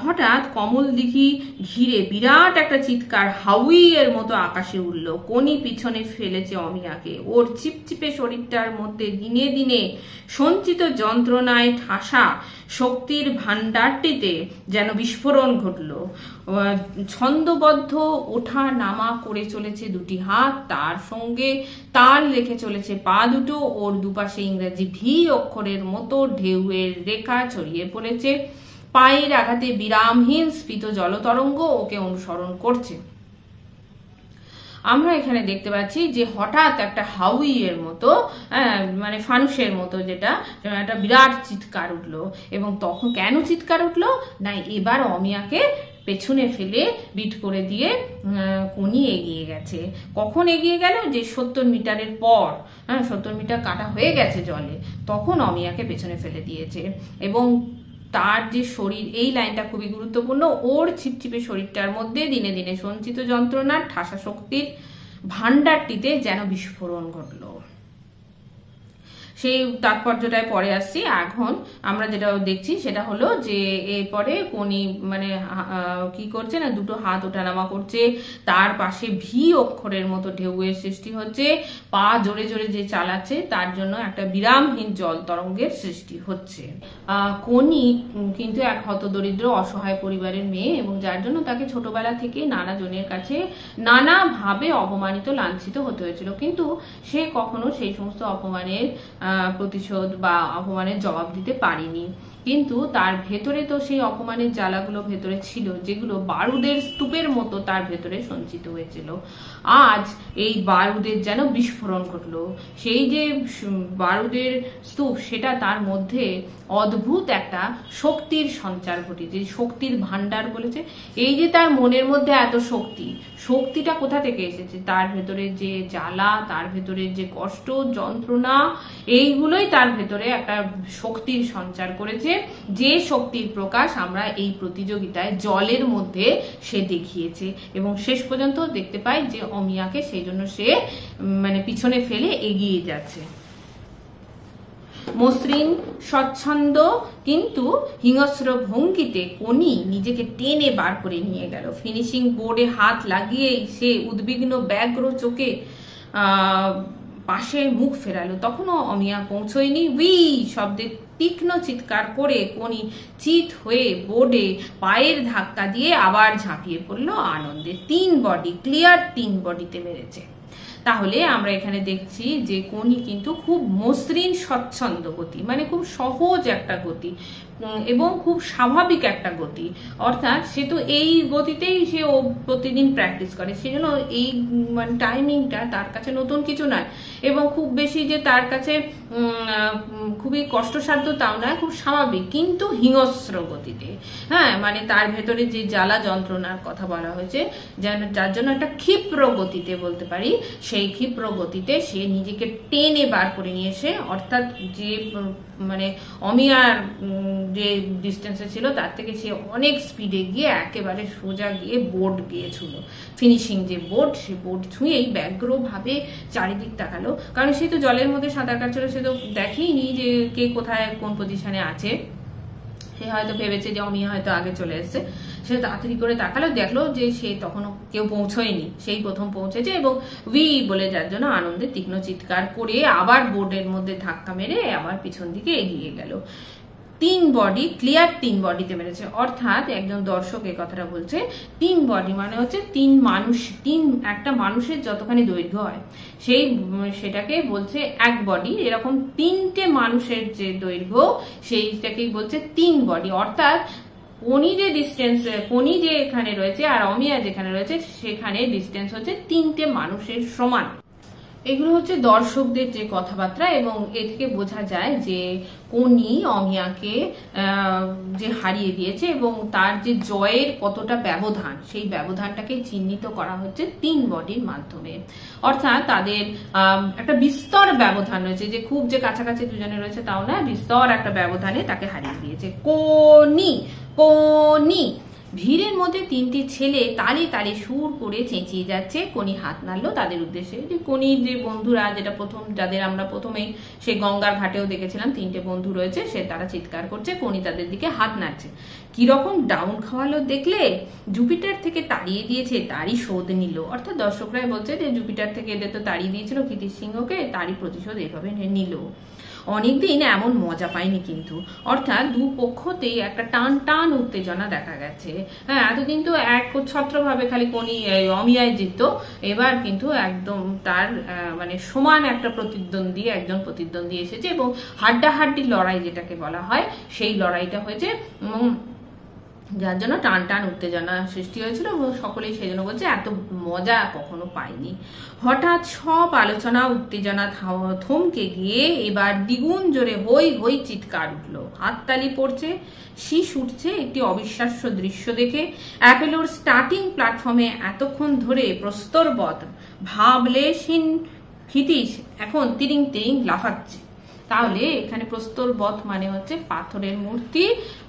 হঠাৎ কমল দিঘি ঘিরে বিরাট একটা চিৎকার হাউই এর মতো আকাশে উঠল। কোনি পিছনে ফেলেছে অমিয়াকে, ওর চিপচিপে শরীরটার মধ্যে দিনে দিনে সঞ্চিত যন্ত্রণায় ঠাসা শক্তির ভাণ্ডারটিতে যেন বিস্ফোরণ ঘটল। ছন্দবদ্ধ ওঠা নামা করে চলেছে দুটি হাত, তার সঙ্গে তাল রেখে চলেছে পা দুটো, ওর দুপাশে ইংরেজি ভি অক্ষরের মতো ঢেউয়ের রেখা ছড়িয়ে পড়েছে। পায়ের আঘাতে বিরামহীন স্ফীত জলতরঙ্গ ওকে অনুসরণ করছে। আমরা এখানে দেখতে পাচ্ছি যে হঠাৎ একটা হাউই এর মতো, মানে ফানুসের মতো, যেটা একটা বিরাট চিৎকার উঠলো। এবং তখন কেন চিৎকার উঠলো না, এবার অমিয়াকে পেছনে ফেলে বিট করে দিয়ে কোনি এগিয়ে গেছে। কখন এগিয়ে গেল, যে 70 মিটারের পর, 70 মিটার কাটা হয়ে গেছে জলে, তখন অমিয়াকে পেছনে ফেলে দিয়েছে। এবং তার যে শরীর, এই লাইনটা খুবই গুরুত্বপূর্ণ, ওর ছিপছিপে শরীরটার মধ্যে দিনে দিনে সঞ্চিত যন্ত্রণার ঠাসা শক্তির ভাণ্ডারটিতে যেন বিস্ফোরণ ঘটলো। সেই তাৎপর্যটায় পরে আসছি। এখন আমরা যেটা দেখছি সেটা হলো যে এরপরে কোনি মানে কি করছে না, দুটো হাত ওঠানামা করছে, তার পাশে ভি অক্ষরের মতো ঢেউয়ের সৃষ্টি হচ্ছে, পা জোরে জোরে যে চালাচ্ছে তার জন্য একটা বিরামহীন জল তরঙ্গের সৃষ্টি হচ্ছে। কোনি কিন্তু এক হতদরিদ্র অসহায় পরিবারের মেয়ে, এবং যার জন্য তাকে ছোটবেলা থেকে নানা জনের কাছে নানাভাবে অপমানিত লাঞ্ছিত হতে হয়েছিল, কিন্তু সে কখনো সেই সমস্ত অপমানের প্রতিশোধ বা অপমানের জবাব দিতে পারিনি। কিন্তু তার ভেতরে তো সেই অপমানের জ্বালাগুলো ভেতরে ছিল, যেগুলো বারুদের স্তূপের মতো তার ভেতরে সঞ্চিত হয়েছিল। আজ এই বারুদের যেন বিস্ফোরণ ঘটলো। সেই যে বারুদের স্তূপ, সেটা তার মধ্যে অদ্ভুত একটা শক্তির সঞ্চার ঘটেছে, শক্তির ভান্ডার বলেছে। এই যে তার মনের মধ্যে এত শক্তি, শক্তিটা কোথা থেকে এসেছে? তার ভেতরে যে জ্বালা, তার ভেতরে যে কষ্ট যন্ত্রণা, এইগুলোই তার ভেতরে একটা শক্তির সঞ্চার করেছে, যে শক্তির প্রকাশ আমরা এই প্রতিযোগিতায় জলের মধ্যে সে দেখিয়েছে। এবং শেষ পর্যন্ত দেখতে পাই যে অমিয়াকে সেই জন্য সে মানে পিছনে ফেলে এগিয়ে যাচ্ছে। মসৃণ স্বচ্ছন্দ কিন্তু হিংস্র ভঙ্গিতে কোনি নিজেকে টেনে বার করে নিয়ে গেল। ফিনিশিং বোর্ডে হাত লাগিয়েই সে উদ্বিগ্ন ব্যগ্র চোখে পাশে মুখ ফেরালো। তখনও অমিয়া পৌঁছয়নি। উই শব্দে তীক্ষ্ণ চিৎকার করে কোনি চিত হয়ে বোর্ডে পায়ের ধাক্কা দিয়ে আবার ঝাঁপিয়ে পড়লো আনন্দে। 3 বডি, ক্লিয়ার 3 বডিতে মেরেছে। তাহলে আমরা এখানে দেখছি যে কোনি কিন্তু খুব মসৃণ স্বচ্ছন্দ গতি, মানে খুব সহজ একটা গতি এবং খুব স্বাভাবিক একটা গতি। অর্থাৎ সে তো এই গতিতেই সে প্রতিদিন প্র্যাকটিস করে, সেজন্য এই মানে টাইমিংটা তার কাছে নতুন কিছু নয়, এবং খুব বেশি যে তার কাছে খুবই কষ্টসাধ্য তাও নয়, খুব স্বাভাবিক কিন্তু হিংস্র গতিতে। মানে তার ভেতরে যে জ্বালা যন্ত্রণার কথা বলা হয়েছে, যার জন্য একটা ক্ষিপ্র গতিতে বলতে পারি, সেই ক্ষিপ্র গতিতে সে নিজেকে টেনে বার করে নিয়ে এসে, অর্থাৎ যে মানে অমিয়ার যে ডিস্টেন্সে ছিল তার থেকে সে অনেক স্পিডে গিয়ে একেবারে সোজা গিয়ে বোর্ড গিয়েছিল। ফিনিশিং যে বোর্ড, সে বোর্ড ছুঁয়েই ব্যগ্রভাবে চারিদিক তাকালো, কারণ সে তো জলের মধ্যে সাঁতার কাটছিল, সে তো দেখেইনি যে কে কোথায় কোন পজিশনে আছে। সে হয়তো ভেবেছে যে অমিয়া হয়তো আগে চলে এসছে, সে তাড়াতাড়ি করে তাকালো, দেখলো যে সে তখনও কেউ পৌঁছয়নি, সেই প্রথম পৌঁছেছে, এবং উই বলে যার জন্য আনন্দে তীক্ষ্ণ চিৎকার করে আবার বোর্ডের মধ্যে ধাক্কা মেরে আবার পিছন দিকে এগিয়ে গেল। 3 বডি, ক্লিয়ার 3 বডিতে মেরেছে। অর্থাৎ একজন দর্শক এই কথাটা বলছে, 3 বডি মানে হচ্ছে 3 মানুষ, একটা মানুষের যতখানি দৈর্ঘ্য হয় সেটাকে বলছে 1 বডি। এরকম 3টে মানুষের যে দৈর্ঘ্য সেইটাকেই বলছে 3 বডি। অর্থাৎ কোনি যে ডিস্টেন্স, কোনি যে এখানে রয়েছে আর অমিয়া যেখানে রয়েছে সেখানে ডিস্টেন্স হচ্ছে 3টে মানুষের সমান। এগুলো হচ্ছে দর্শকদের যে কথাবার্তা, এবং এ থেকে বোঝা যায় যে কোনি অমিয়াকে যে হারিয়ে দিয়েছে এবং তার যে জয়ের কতটা ব্যবধান, সেই ব্যবধানটাকে চিহ্নিত করা হচ্ছে 3 বডির মাধ্যমে। অর্থাৎ তাদের একটা বিস্তর ব্যবধান রয়েছে, যে খুব যে কাছাকাছি দুজনে রয়েছে তাও না, বিস্তর একটা ব্যবধানে তাকে হারিয়ে দিয়েছে। কোনি কোনি। ভিড়ের মধ্যে 3টি ছেলে তালে তালে সুর করে চেঁচিয়ে যাচ্ছে। কোনি হাত নাড়লো তাদের উদ্দেশ্যে। যে কোনির যে বন্ধুরা, যেটা যাদের আমরা প্রথমেই সেই গঙ্গার ঘাটেও দেখেছিলাম, 3টে বন্ধু রয়েছে, সে তারা চিৎকার করছে, কোনি তাদের দিকে হাত নাড়ছে। কিরকম ডাউন খাওয়ালো দেখলে, জুপিটার থেকে তাড়িয়ে দিয়েছে তারই শোধ নিল। অর্থাৎ দর্শকরাই বলছে যে জুপিটার থেকে এদের তো তাড়িয়ে দিয়েছিল ক্ষিতিশ সিংহকে, তারই প্রতিশোধ এভাবে নিল। অনেকদিন এমন মজা পাইনি কিন্তু। অর্থাৎ দুপক্ষতেই একটা টান টান উত্তেজনা দেখা গেছে। হ্যাঁ, এতদিন তো একছত্রভাবে খালি কোনি অমিয়ায় জিতত, এবার কিন্তু একদম তার মানে সমান একটা একজন প্রতিদ্বন্দ্বী এসেছে, এবং হাড্ডাহাড্ডি লড়াই যেটাকে বলা হয়, সেই লড়াইটা হয়েছে, যার জন্য টান টান উত্তেজনা সৃষ্টি হয়েছিল, এবং সকলেই সেই জন্য বলছে এত মজা কখনো পাইনি। হঠাৎ সব আলোচনা উত্তেজনা থমকে গিয়ে এবার দ্বিগুণ জোরে হই হই চিৎকার উঠলো, হাততালি পড়ছে, শীষ উঠছে একটি অবিশ্বাস্য দৃশ্য দেখে। অ্যাপোলোর স্টার্টিং প্ল্যাটফর্মে এতক্ষণ ধরে প্রস্তরবৎ ভাবলেশহীন ক্ষিতিশ এখন তিরিং তিরিং লাফাচ্ছে। তাহলে এখানে প্রস্তরবৎ মানে হচ্ছে পাথরের মূর্তি,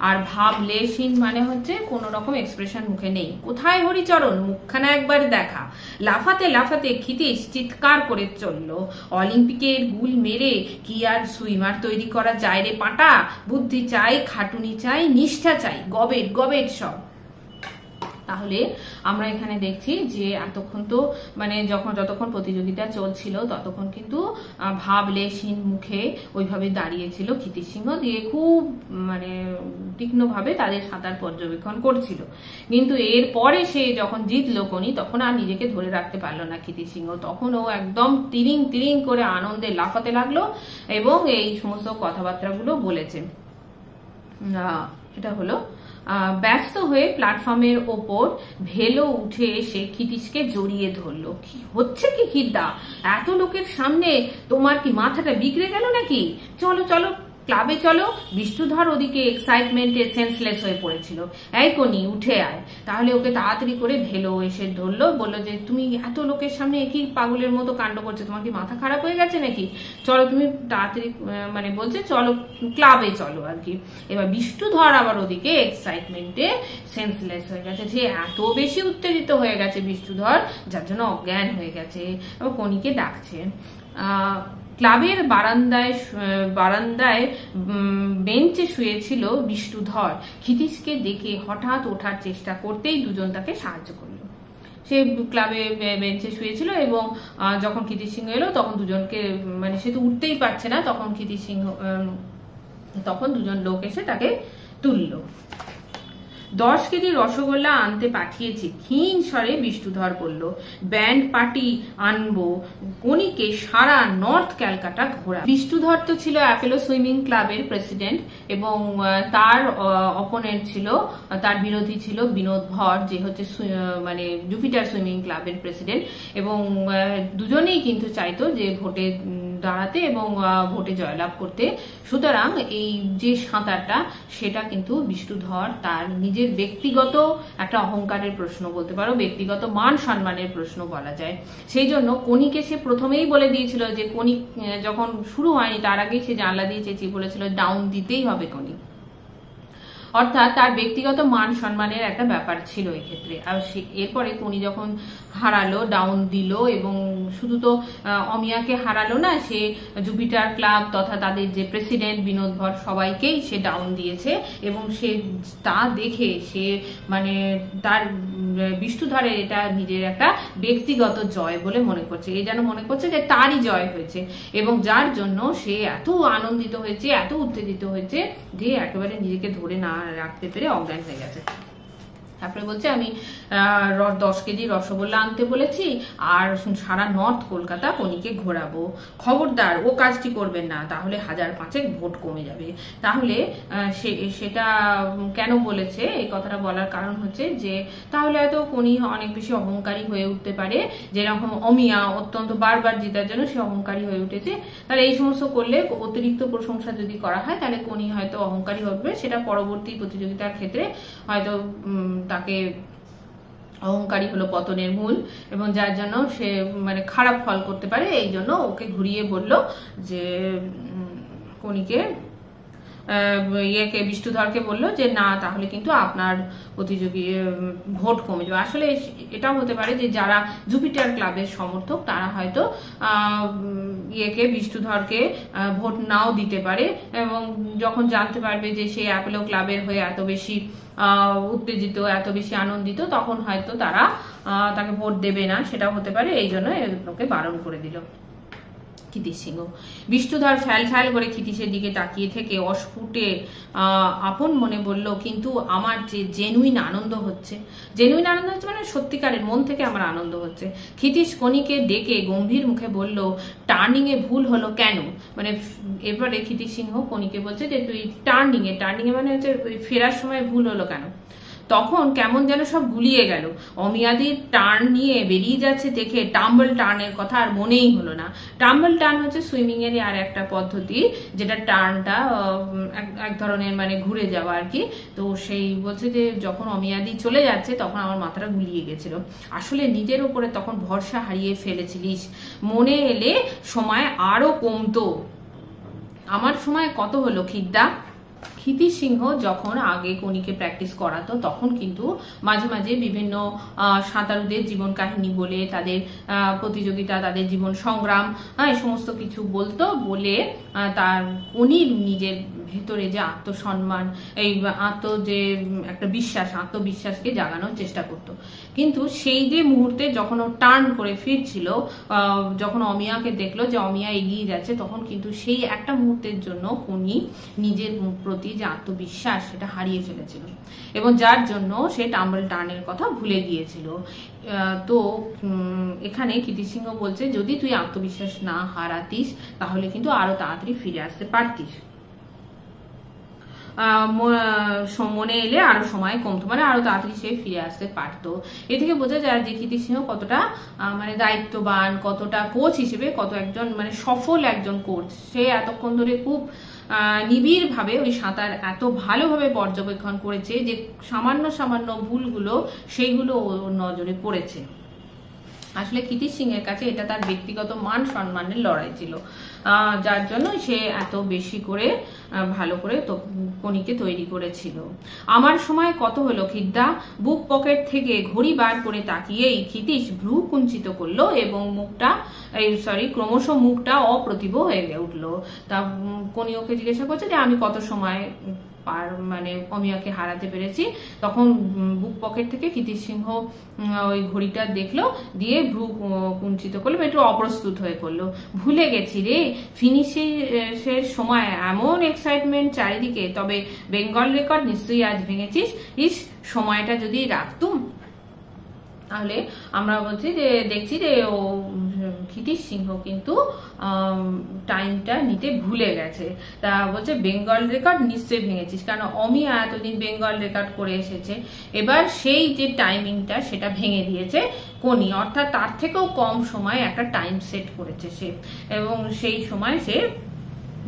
আর ভাবলেশহীন মানে হচ্ছে কোন রকম এক্সপ্রেশন মুখে নেই। কোথায় হরিচরণ, মুখখানা একবার দেখা। লাফাতে লাফাতে ক্ষিতিশ চিৎকার করে চলল, অলিম্পিকের গুল মেরে কি আর সুইমার তৈরি করা যায় রে পাঁটা? বুদ্ধি চাই, খাটুনি চাই, নিষ্ঠা চাই, গবেট গবেট সব। তাহলে আমরা এখানে দেখছি যে এতক্ষণ তো মানে যতক্ষণ প্রতিযোগিতা চলছিল ততক্ষণ কিন্তু ভাবলেশহীন মুখে ওইভাবে দাঁড়িয়েছিল ক্ষিতিশ সিংহ, দিয়ে খুব মানে তীক্ষ্ণভাবে তাদের সাঁতার পর্যবেক্ষণ করছিল। কিন্তু এরপরে সে যখন জিতলো কোনি, তখন আর নিজেকে ধরে রাখতে পারলো না ক্ষিতিশ সিংহ, তখন ও একদম তিরিং তিরিং করে আনন্দে লাফাতে লাগলো এবং এই সমস্ত কথাবার্তাগুলো বলেছে। এটা হলো ব্যস্ত হয়ে প্ল্যাটফর্মের ওপর ভেলো উঠে এসে ক্ষিতিশকে জড়িয়ে ধরলো। কি হচ্ছে কি খিদ্দা, এত লোকের সামনে তোমার কি মাথাটা বিগড়ে গেল নাকি? চলো চলো ক্লাবে চলো। বিষ্ণুধর ওদিকে এক্সাইটমেন্টে সেন্সলেস হয়ে পড়েছিল। এই কোনি উঠে আয়। তাহলে ওকে তাড়াতাড়ি করে ভেলো এসে ধরলো, বললো যে তুমি এত লোকের সামনে একই পাগলের মতো কাণ্ড করছো, তোমার কি মাথা খারাপ হয়ে গেছে নাকি? চলো তুমি তাড়াতাড়ি, মানে বলছে চলো ক্লাবে চলো আর কি। এবার বিষ্ণুধর আবার ওদিকে এক্সাইটমেন্টে সেন্সলেস হয়ে গেছে, যে এত বেশি উত্তেজিত হয়ে গেছে বিষ্ণুধর, যার জন্য অজ্ঞান হয়ে গেছে। এবার কোনিকে ডাকছে। ক্লাবের বারান্দায় বেঞ্চে শুয়েছিল বিষ্ণুধর। ক্ষিতিশকে দেখে হঠাৎ ওঠার চেষ্টা করতেই দুজন তাকে সাহায্য করলো। সে ক্লাবে বেঞ্চে শুয়েছিল এবং যখন ক্ষিতিশ সিংহ এলো তখন দুজনকে, মানে সে তো উঠতেই পারছে না, তখন দুজন লোক এসে তাকে তুললো। 10 কেজি রসগোল্লা আনতে পাঠিয়েছি, ক্ষীণ স্বরে বিষ্ণুধর বলল। ব্যান্ড পার্টি আনবো, কোনিকে সারা নর্থ ক্যালকাটা ঘোরা। বিষ্ণুধর তো ছিল অ্যাপোলো সুইমিং ক্লাবের প্রেসিডেন্ট, এবং তার অপোনেন্ট ছিল, তার বিরোধী ছিল বিনোদ ভর, যে হচ্ছে মানে জুপিটার সুইমিং ক্লাবের প্রেসিডেন্ট, এবং দুজনেই কিন্তু চাইতো যে ভোটে দাঁড়াতে এবং ভোটে জয়লাভ করতে। সুতরাং এই যে সাঁতারটা, সেটা কিন্তু বিষ্ণুধর তার নিজের ব্যক্তিগত একটা অহংকারের প্রশ্ন বলতে পারো, ব্যক্তিগত মান সম্মানের প্রশ্ন বলা যায়। সেই জন্য কোনিকে সে প্রথমেই বলে দিয়েছিল যে কোনি যখন শুরু হয়নি তার আগেই সে জানলা দিয়ে চেঁচিয়ে বলেছিল ডাউন দিতেই হবে কোনি। অর্থাৎ তার ব্যক্তিগত মান সম্মানের একটা ব্যাপার ছিল এক্ষেত্রে। আর এরপরে কোনি যখন হারালো, ডাউন দিল, এবং শুধু তো অমিয়াকে হারালো না, সে জুপিটার ক্লাব তথা তাদের যে প্রেসিডেন্ট বিনোদ ভর সবাইকেই সে ডাউন দিয়েছে, এবং সে তা দেখে সে মানে তার বিষ্ণুধরের এটা নিজের একটা ব্যক্তিগত জয় বলে মনে করছে। এই যেন মনে করছে যে তারই জয় হয়েছে, এবং যার জন্য সে এত আনন্দিত হয়েছে, এত উত্তেজিত হয়েছে যে একেবারে নিজেকে ধরে না রাখতে পেরে অজ্ঞান হয়ে গেছে। তারপরে বলছে আমি 10 কেজি রসগোল্লা আনতে বলেছি আর সারা নর্থ কলকাতা কনিকে ঘোরাবো, খবরদার ও কাজটি করবেন না, তাহলে 1005 ভোট কমে যাবে। তাহলে সেটা কেন বলেছে, এই কথাটা বলার কারণ হচ্ছে যে তাহলে হয়তো কনি অনেক বেশি অহংকারী হয়ে উঠতে পারে, যেরকম অমিয়া অত্যন্ত বারবার জেতার জন্য সে অহংকারী হয়ে উঠেছে। তাহলে এই সমস্ত করলে অতিরিক্ত প্রশংসা যদি করা হয় তাহলে কনি হয়তো অহংকারী হবে, সেটা পরবর্তী প্রতিযোগিতার ক্ষেত্রে হয়তো তাকে অহংকারী হলো পতনের মূল, এবং যার জন্য সে মানে খারাপ ফল করতে পারে। এই জন্য ওকে ঘুরিয়ে বলল যে কনিকে বিষ্ণুধরকে বললো যে না, তাহলে কিন্তু আপনার প্রতিযোগী ভোট কমে যাবে। আসলে এটাও হতে পারে যে যারা জুপিটার ক্লাবের সমর্থক তারা হয়তো বিষ্ণুধরকে ভোট নাও দিতে পারে, এবং যখন জানতে পারবে যে সে অ্যাপোলো ক্লাবের হয়ে এত বেশি উত্তেজিত, এত বেশি আনন্দিত, তখন হয়তো তারা তাকে ভোট দেবে না, সেটাও হতে পারে। এই জন্য ওকে বারণ করে দিল ক্ষিতীশ সিংহ। বিষ্ণুধর ফ্যাল ফ্যাল করে ক্ষিতীশের দিকে তাকিয়ে থেকে অস্ফুটে আপন মনে বলল, কিন্তু আমার যে জেনুইন আনন্দ হচ্ছে মানে সত্যিকারের মন থেকে আমার আনন্দ হচ্ছে। ক্ষিতীশ কনিকে ডেকে গম্ভীর মুখে বলল, টার্নিং এ ভুল হলো কেন? মানে এবারে ক্ষিতীশ সিংহ কনিকে বলছে যে তুই টার্নিং এ মানে হচ্ছে ফেরার সময় ভুল হলো কেন? তখন কেমন যেন সব গুলিয়ে গেল। অমিয়াদির টার্ন নিয়ে বেরিয়ে যাচ্ছে দেখে টাম্বল টার্নের কথা আর মনেই হলো না। টাম্বল টার্ন হচ্ছে সুইমিং এর আর একটা পদ্ধতি, যেটা টার্নটা এক ধরনের মানে ঘুরে যাওয়া আর কি। তো সেই বলছে যে যখন অমিয়াদি চলে যাচ্ছে তখন আমার মাথাটা গুলিয়ে গেছিল, আসলে নিজের উপরে তখন ভরসা হারিয়ে ফেলেছিলিস, মনে এলে সময় আরো কমতো। আমার সময় কত হলো খিদ্দা? ক্ষিতীশ সিংহ যখন আগে কনিকে প্র্যাকটিস করাতো তখন কিন্তু মাঝে মাঝে বিভিন্ন সাঁতারুদের জীবন কাহিনী বলে, তাদের প্রতিযোগিতা, তাদের জীবন সংগ্রাম, এই সমস্ত কিছু বলতো, বলে তার কনির নিজের ভেতরে যে আত্মসম্মান, এই যে একটা আত্মবিশ্বাসকে জাগানোর চেষ্টা করতো। কিন্তু সেই যে মুহূর্তে যখন ও টার্ন করে ফিরছিল, যখন অমিয়াকে দেখলো যে অমিয়া এগিয়ে যাচ্ছে, তখন কিন্তু সেই একটা মুহূর্তের জন্য কনি নিজের প্রতি যে আত্মবিশ্বাস সেটা হারিয়ে ফেলেছিল, এবং যার জন্য সে টাম্বল টার্নের কথা ভুলে গিয়েছিল। তো এখানে ক্ষিতীশ সিংহ বলছে, যদি তুই আত্মবিশ্বাস না হারাতিস তাহলে কিন্তু আরো তাড়াতাড়ি ফিরে আসতে পারতিস, মনে এলে আরো সময় কমতো, মানে আরো তাড়াতাড়ি সে ফিরে আসতে পারতো। এ থেকে বোঝা যায় যে ক্ষিতীশ সিংহ কতটা মানে দায়িত্ববান, কতটা কোচ হিসেবে কত একজন মানে সফল একজন কোচ। সে এতক্ষণ ধরে খুব নিবিড় ভাবে ওই সাঁতার এত ভালোভাবে পর্যবেক্ষণ করেছে যে সামান্য সামান্য ভুলগুলো সেইগুলো ওর নজরে পড়েছে। আসলে ক্ষিতীশ সিংহের কাছে এটা তার ব্যক্তিগত মান সম্মানের লড়াই ছিল, যার জন্য সে এত বেশি করে ভালো করে কনিকে তৈরি করেছিল। আমার সময় কত হলো খিদ্দা? বুক পকেট থেকে ঘড়ি বার করে তাকিয়েই ক্ষিতীশ ভ্রু কুঞ্চিত করলো এবং ক্রমশ মুখটা অপ্রতিভ হয়ে উঠলো। তা কনি ওকে জিজ্ঞাসা করছে যে আমি কত সময় মানে অমিয়াকে হারাতে পেরেছি। তখন বুক পকেট থেকে ক্ষিতীশ সিংহ ওই ঘড়িটা দেখলো, দিয়ে ভ্রু কুঞ্চিত করলো, একটু অপ্রস্তুত হয়ে পড়লো। ভুলে গেছি রে, ফিনিশের সময় এমন এক্সাইটমেন্ট চারিদিকে, তবে বেঙ্গল রেকর্ড নিশ্চয়ই আজ ভেঙেছিস। সময়টা যদি রাখতুম। তাহলে আমরা বলছি যে দেখছি যে ও ক্ষিতীশ সিংহ কিন্তু টাইমটা নিতে ভুলে গেছে। তা বলছে বেঙ্গল রেকর্ড নিশ্চয়ই ভেঙেছিস, কারণ অমিয়া এতদিন বেঙ্গল রেকর্ড করে এসেছে, এবার সেই যে টাইমিংটা সেটা ভেঙে দিয়েছে কনি, অর্থাৎ তার থেকেও কম সময় একটা টাইম সেট করেছে সে, এবং সেই সময় সে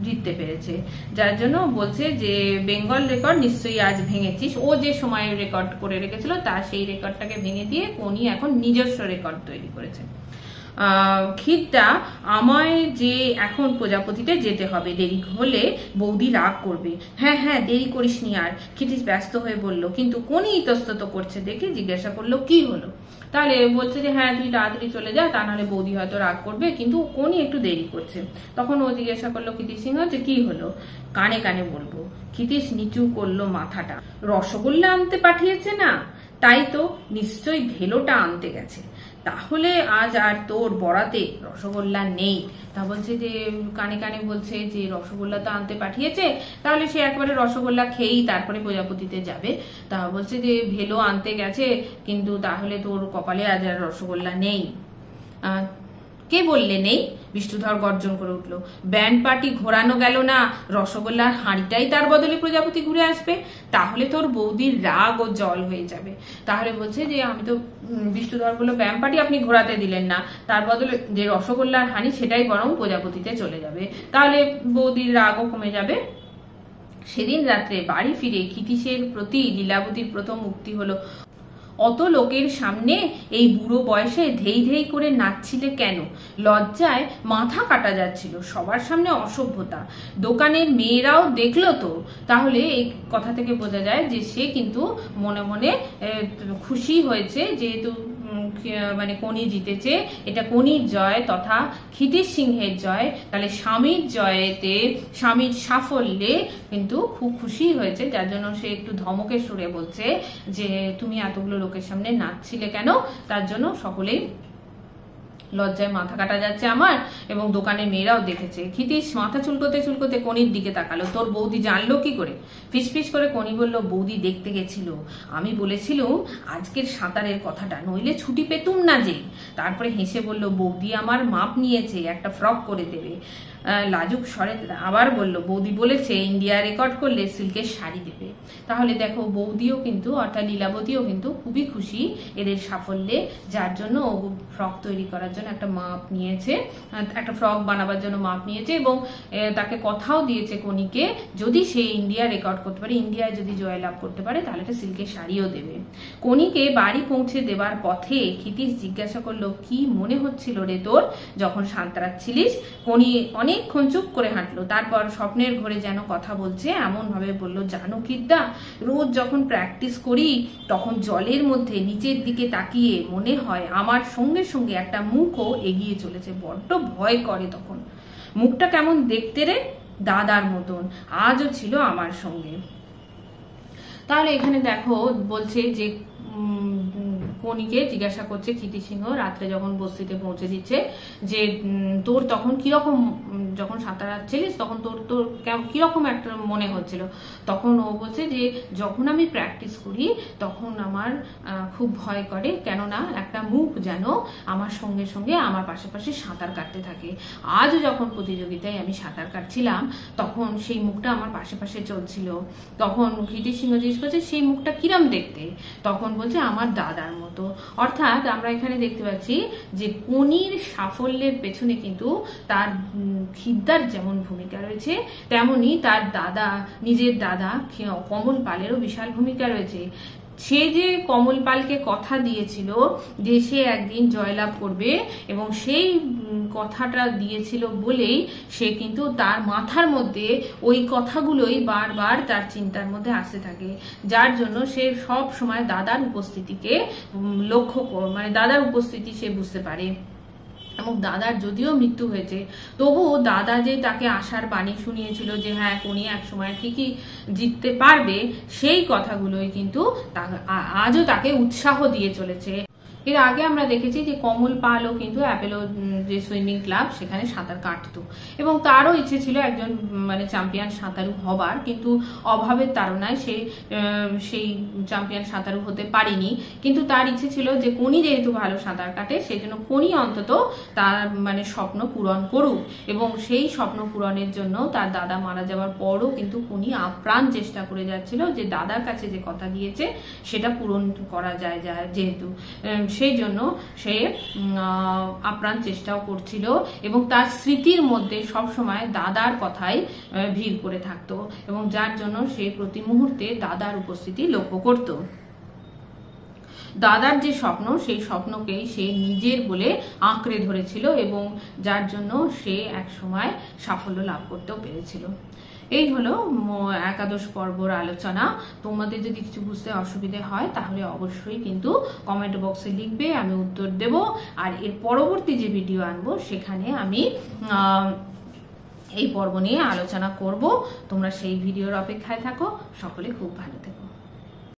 জিততে পেরেছে। যার জন্য বলছে যে বেঙ্গল রেকর্ড নিশ্চয়ই আজ ভেঙেছিস। ও যে সময় রেকর্ড করে রেখেছিল তার সেই রেকর্ডটাকে ভেঙে দিয়ে কনি এখন নিজস্ব রেকর্ড তৈরি করেছে। খিদ্দা, আমায় যে এখন প্রজাপতিতে যেতে হবে, দেরি হলে বৌদি রাগ করবে। হ্যাঁ হ্যাঁ, দেরি করিস নি আর, ক্ষিতীশ ব্যস্ত হয়ে বলল। কিন্তু কোনি ইতস্তত করছে দেখে জিজ্ঞাসা করলো কি হলো। তাহলে বলছে যে হ্যাঁ তুই তাড়াতাড়ি চলে যা, তা নাহলে বৌদি হয়তো রাগ করবে, কিন্তু কোনি একটু দেরি করছে। তখন ও জিজ্ঞাসা করলো ক্ষিতীশ সিংহ যে কি হলো, কানে কানে বলবো। ক্ষিতীশ নিচু করলো মাথাটা। রসগোল্লা আনতে পাঠিয়েছে না? তাই তো নিশ্চয়ই ভেলোটা আনতে গেছে, তাহলে আজ আর তোর বরাতে রসগোল্লা নেই। তা বলছে যে কানে কানে বলছে যে রসগোল্লা তো আনতে পাঠিয়েছে, তাহলে সে একবারে রসগোল্লা খেয়েই তারপরে প্রজাপতিতে যাবে। তা বলছে যে ভেলো আনতে গেছে, কিন্তু তাহলে তোর কপালে আজ আর রসগোল্লা নেই। কে বললে নেই? বিষ্ণুধর গর্জন করে উঠলো। ব্যান্ড পার্টি ঘোরানো গেল না, রসগোল্লার হাঁড়িটাই তার বদলে প্রজাপতি ঘুরে আসবে, তাহলে তোর বৌদির রাগ ও জল হয়ে যাবে। তাহলে বলছে যে আমি তো, বিষ্ণুধর বললো ব্যান্ড পার্টি আপনি ঘোরাতে দিলেন না, তার বদলে যে রসগোল্লার হাঁড়ি সেটাই বরং প্রজাপতিতে চলে যাবে, তাহলে বৌদির রাগও কমে যাবে। সেদিন রাত্রে বাড়ি ফিরে ক্ষিতীশের প্রতি লীলাবতীর প্রথম উক্তি হলো, অত লোকের সামনে এই বুড়ো বয়সে ধেই ধেই করে নাচছিলে কেন? লজ্জায় মাথা কাটা যাচ্ছিল, সবার সামনে অসভ্যতা, দোকানের মেয়েরাও দেখলো তো। তাহলে এই কথা থেকে বোঝা যায় যে সে কিন্তু মনে মনে খুশি হয়েছে, যেহেতু মানে কোনি জিতেছে, এটা কোনির জয় তথা ক্ষিতীশ সিংহের জয়, তাহলে স্বামীর জয়েতে, স্বামীর সাফল্যে কিন্তু খুব খুশি হয়েছে, যার জন্য সে একটু ধমকে সুরে বলছে যে তুমি এতগুলো লোকের সামনে নাচছিলে কেন? তার জন্য সকলেই লজ্জায় মাথা কাটা যাচ্ছে আমার, এবং দোকানের মেয়েরাও দেখেছে। ক্ষিতীশ মাথা চুলকোতে চুলকোতে কোনির দিকে তাকালো। তোর বৌদি জানলো কি করে? ফিসফিস করে কোনি বলল, বৌদি দেখতে গেছিল, আমি বলেছিলুম আজকের সাঁতারের কথাটা, নইলে ছুটি পেতুম না যে। তারপরে হেসে বলল, বৌদি আমার মাপ নিয়েছে, একটা ফ্রক করে দেবে। লাজুক স্বরে আবার বলল, বৌদি বলেছে ইন্ডিয়া রেকর্ড করলে সিল্কের শাড়ি দেবে। তাহলে দেখো বৌদিও কিন্তু, অর্থাৎ লীলাবতীও কিন্তু খুবই খুশি এদের সাফল্যে, যার জন্য ও ফ্রক তৈরি করার জন্য একটা মাপ নিয়েছে, একটা ফ্রক বানাবার জন্য মাপ নিয়েছে, এবং তাকে কথাও দিয়েছে কোনিকে, যদি সে ইন্ডিয়া রেকর্ড করতে পারে, ইন্ডিয়ায় যদি জয়লাভ করতে পারে, তাহলে একটা সিল্কের শাড়িও দেবে। কোনিকে বাড়ি পৌঁছে দেবার পথে ক্ষিতীশ জিজ্ঞাসা করলো, কি মনে হচ্ছিল রে তোর যখন সাঁতরাচ্ছিলিস? কোনি অনেকক্ষণ চুপ করে হাঁটলো, তারপর স্বপ্নের ঘরে যেন কথা বলছে এমন ভাবে বলল, জানো কিদ্দা, রোজ যখন প্র্যাকটিস করি তখন জলের মধ্যে নিচের দিকে তাকিয়ে মনে হয় আমার সঙ্গে সঙ্গে একটা মুখও এগিয়ে চলেছে, বড্ড ভয় করে তখন। মুখটা কেমন দেখতে রে? দাদার মতন, আজও ছিল আমার সঙ্গে। তাহলে এখানে দেখো বলছে যে কোনিকে জিজ্ঞাসা করছে ক্ষিতীশ সিংহ রাত্রে যখন বস্তিতে পৌঁছে দিচ্ছে, যে তোর তখন কিরকম, যখন সাঁতারাচ্ছিলিস তখন তোর তোর কিরকম একটা মনে হচ্ছিল? তখন ও বলছে যে যখন আমি প্র্যাকটিস করি তখন আমার খুব ভয় করে, কেননা একটা মুখ যেন আমার সঙ্গে সঙ্গে আমার পাশাপাশি সাঁতার কাটতে থাকে। আজও যখন প্রতিযোগিতায় আমি সাঁতার কাটছিলাম তখন সেই মুখটা আমার পাশে পাশে চলছিল। তখন ক্ষিতীশ সিংহ জিজ্ঞেস করছে সেই মুখটা কিরম দেখতে? তখন বলছে আমার দাদার মতো। অর্থাৎ আমরা এখানে দেখতে পাচ্ছি যে কোনির সাফল্যের পেছনে কিন্তু তার খিদ্দার যেমন ভূমিকা রয়েছে, তেমনি তার দাদা, নিজের দাদা কমল পালেরও বিশাল ভূমিকা রয়েছে। সে যে কমল পালকে কথা দিয়েছিল যে সে একদিন জয়লাভ করবে, এবং সেই কথাটা দিয়েছিল বলেই সে কিন্তু তার মাথার মধ্যে ওই কথাগুলোই বারবার তার চিন্তার মধ্যে আসতে থাকে, যার জন্য সে সব সময় দাদার উপস্থিতিকে লক্ষ্য, মানে দাদার উপস্থিতি সে বুঝতে পারে। এবং দাদার যদিও মৃত্যু হয়েছে, তবুও দাদা যে তাকে আশার বাণী শুনিয়েছিল যে হ্যাঁ কোনি এক সময় ঠিকই জিততে পারবে, সেই কথাগুলোই কিন্তু আজও তাকে উৎসাহ দিয়ে চলেছে। এর আগে আমরা দেখেছি যে কমল পালও কিন্তু অ্যাপেলো যে সুইমিং ক্লাব সেখানে সাঁতার কাটতো, এবং তারও ইচ্ছে ছিল একজন মানে চ্যাম্পিয়ন সাঁতারু হবার, কিন্তু অভাবের তাড়নায় সে সেই চ্যাম্পিয়ন সাঁতারু হতে পারেনি। কিন্তু তার ইচ্ছে ছিল যে কোনি যেহেতু ভালো সাঁতার কাটে, সেই জন্য কোনি অন্তত তার মানে স্বপ্ন পূরণ করুক, এবং সেই স্বপ্ন পূরণের জন্য তার দাদা মারা যাওয়ার পরও কিন্তু কোনি আপ্রাণ চেষ্টা করে যাচ্ছিল যে দাদার কাছে যে কথা দিয়েছে সেটা পূরণ করা যায়, যেহেতু সেই জন্য সে আপ্রাণ চেষ্টাও করছিল, এবং তার স্মৃতির মধ্যে সবসময় দাদার কথাই ভিড় করে থাকতো, এবং যার জন্য সে প্রতি মুহূর্তে দাদার উপস্থিতি লক্ষ্য করত। দাদার যে স্বপ্ন, সেই স্বপ্নকেই সে নিজের বলে আঁকড়ে ধরেছিল, এবং যার জন্য সে এক সময় সাফল্য লাভ করতেও পেরেছিল। এই হলো একাদশ পর্বর আলোচনা। তোমাদের যদি কিছু বুঝতে অসুবিধে হয় তাহলে অবশ্যই কিন্তু কমেন্ট বক্সে লিখবে, আমি উত্তর দেব। আর এর পরবর্তী যে ভিডিও আনবো সেখানে আমি এই পর্ব নিয়ে আলোচনা করব। তোমরা সেই ভিডিওর অপেক্ষায় থাকো। সকলে খুব ভালো থেকো।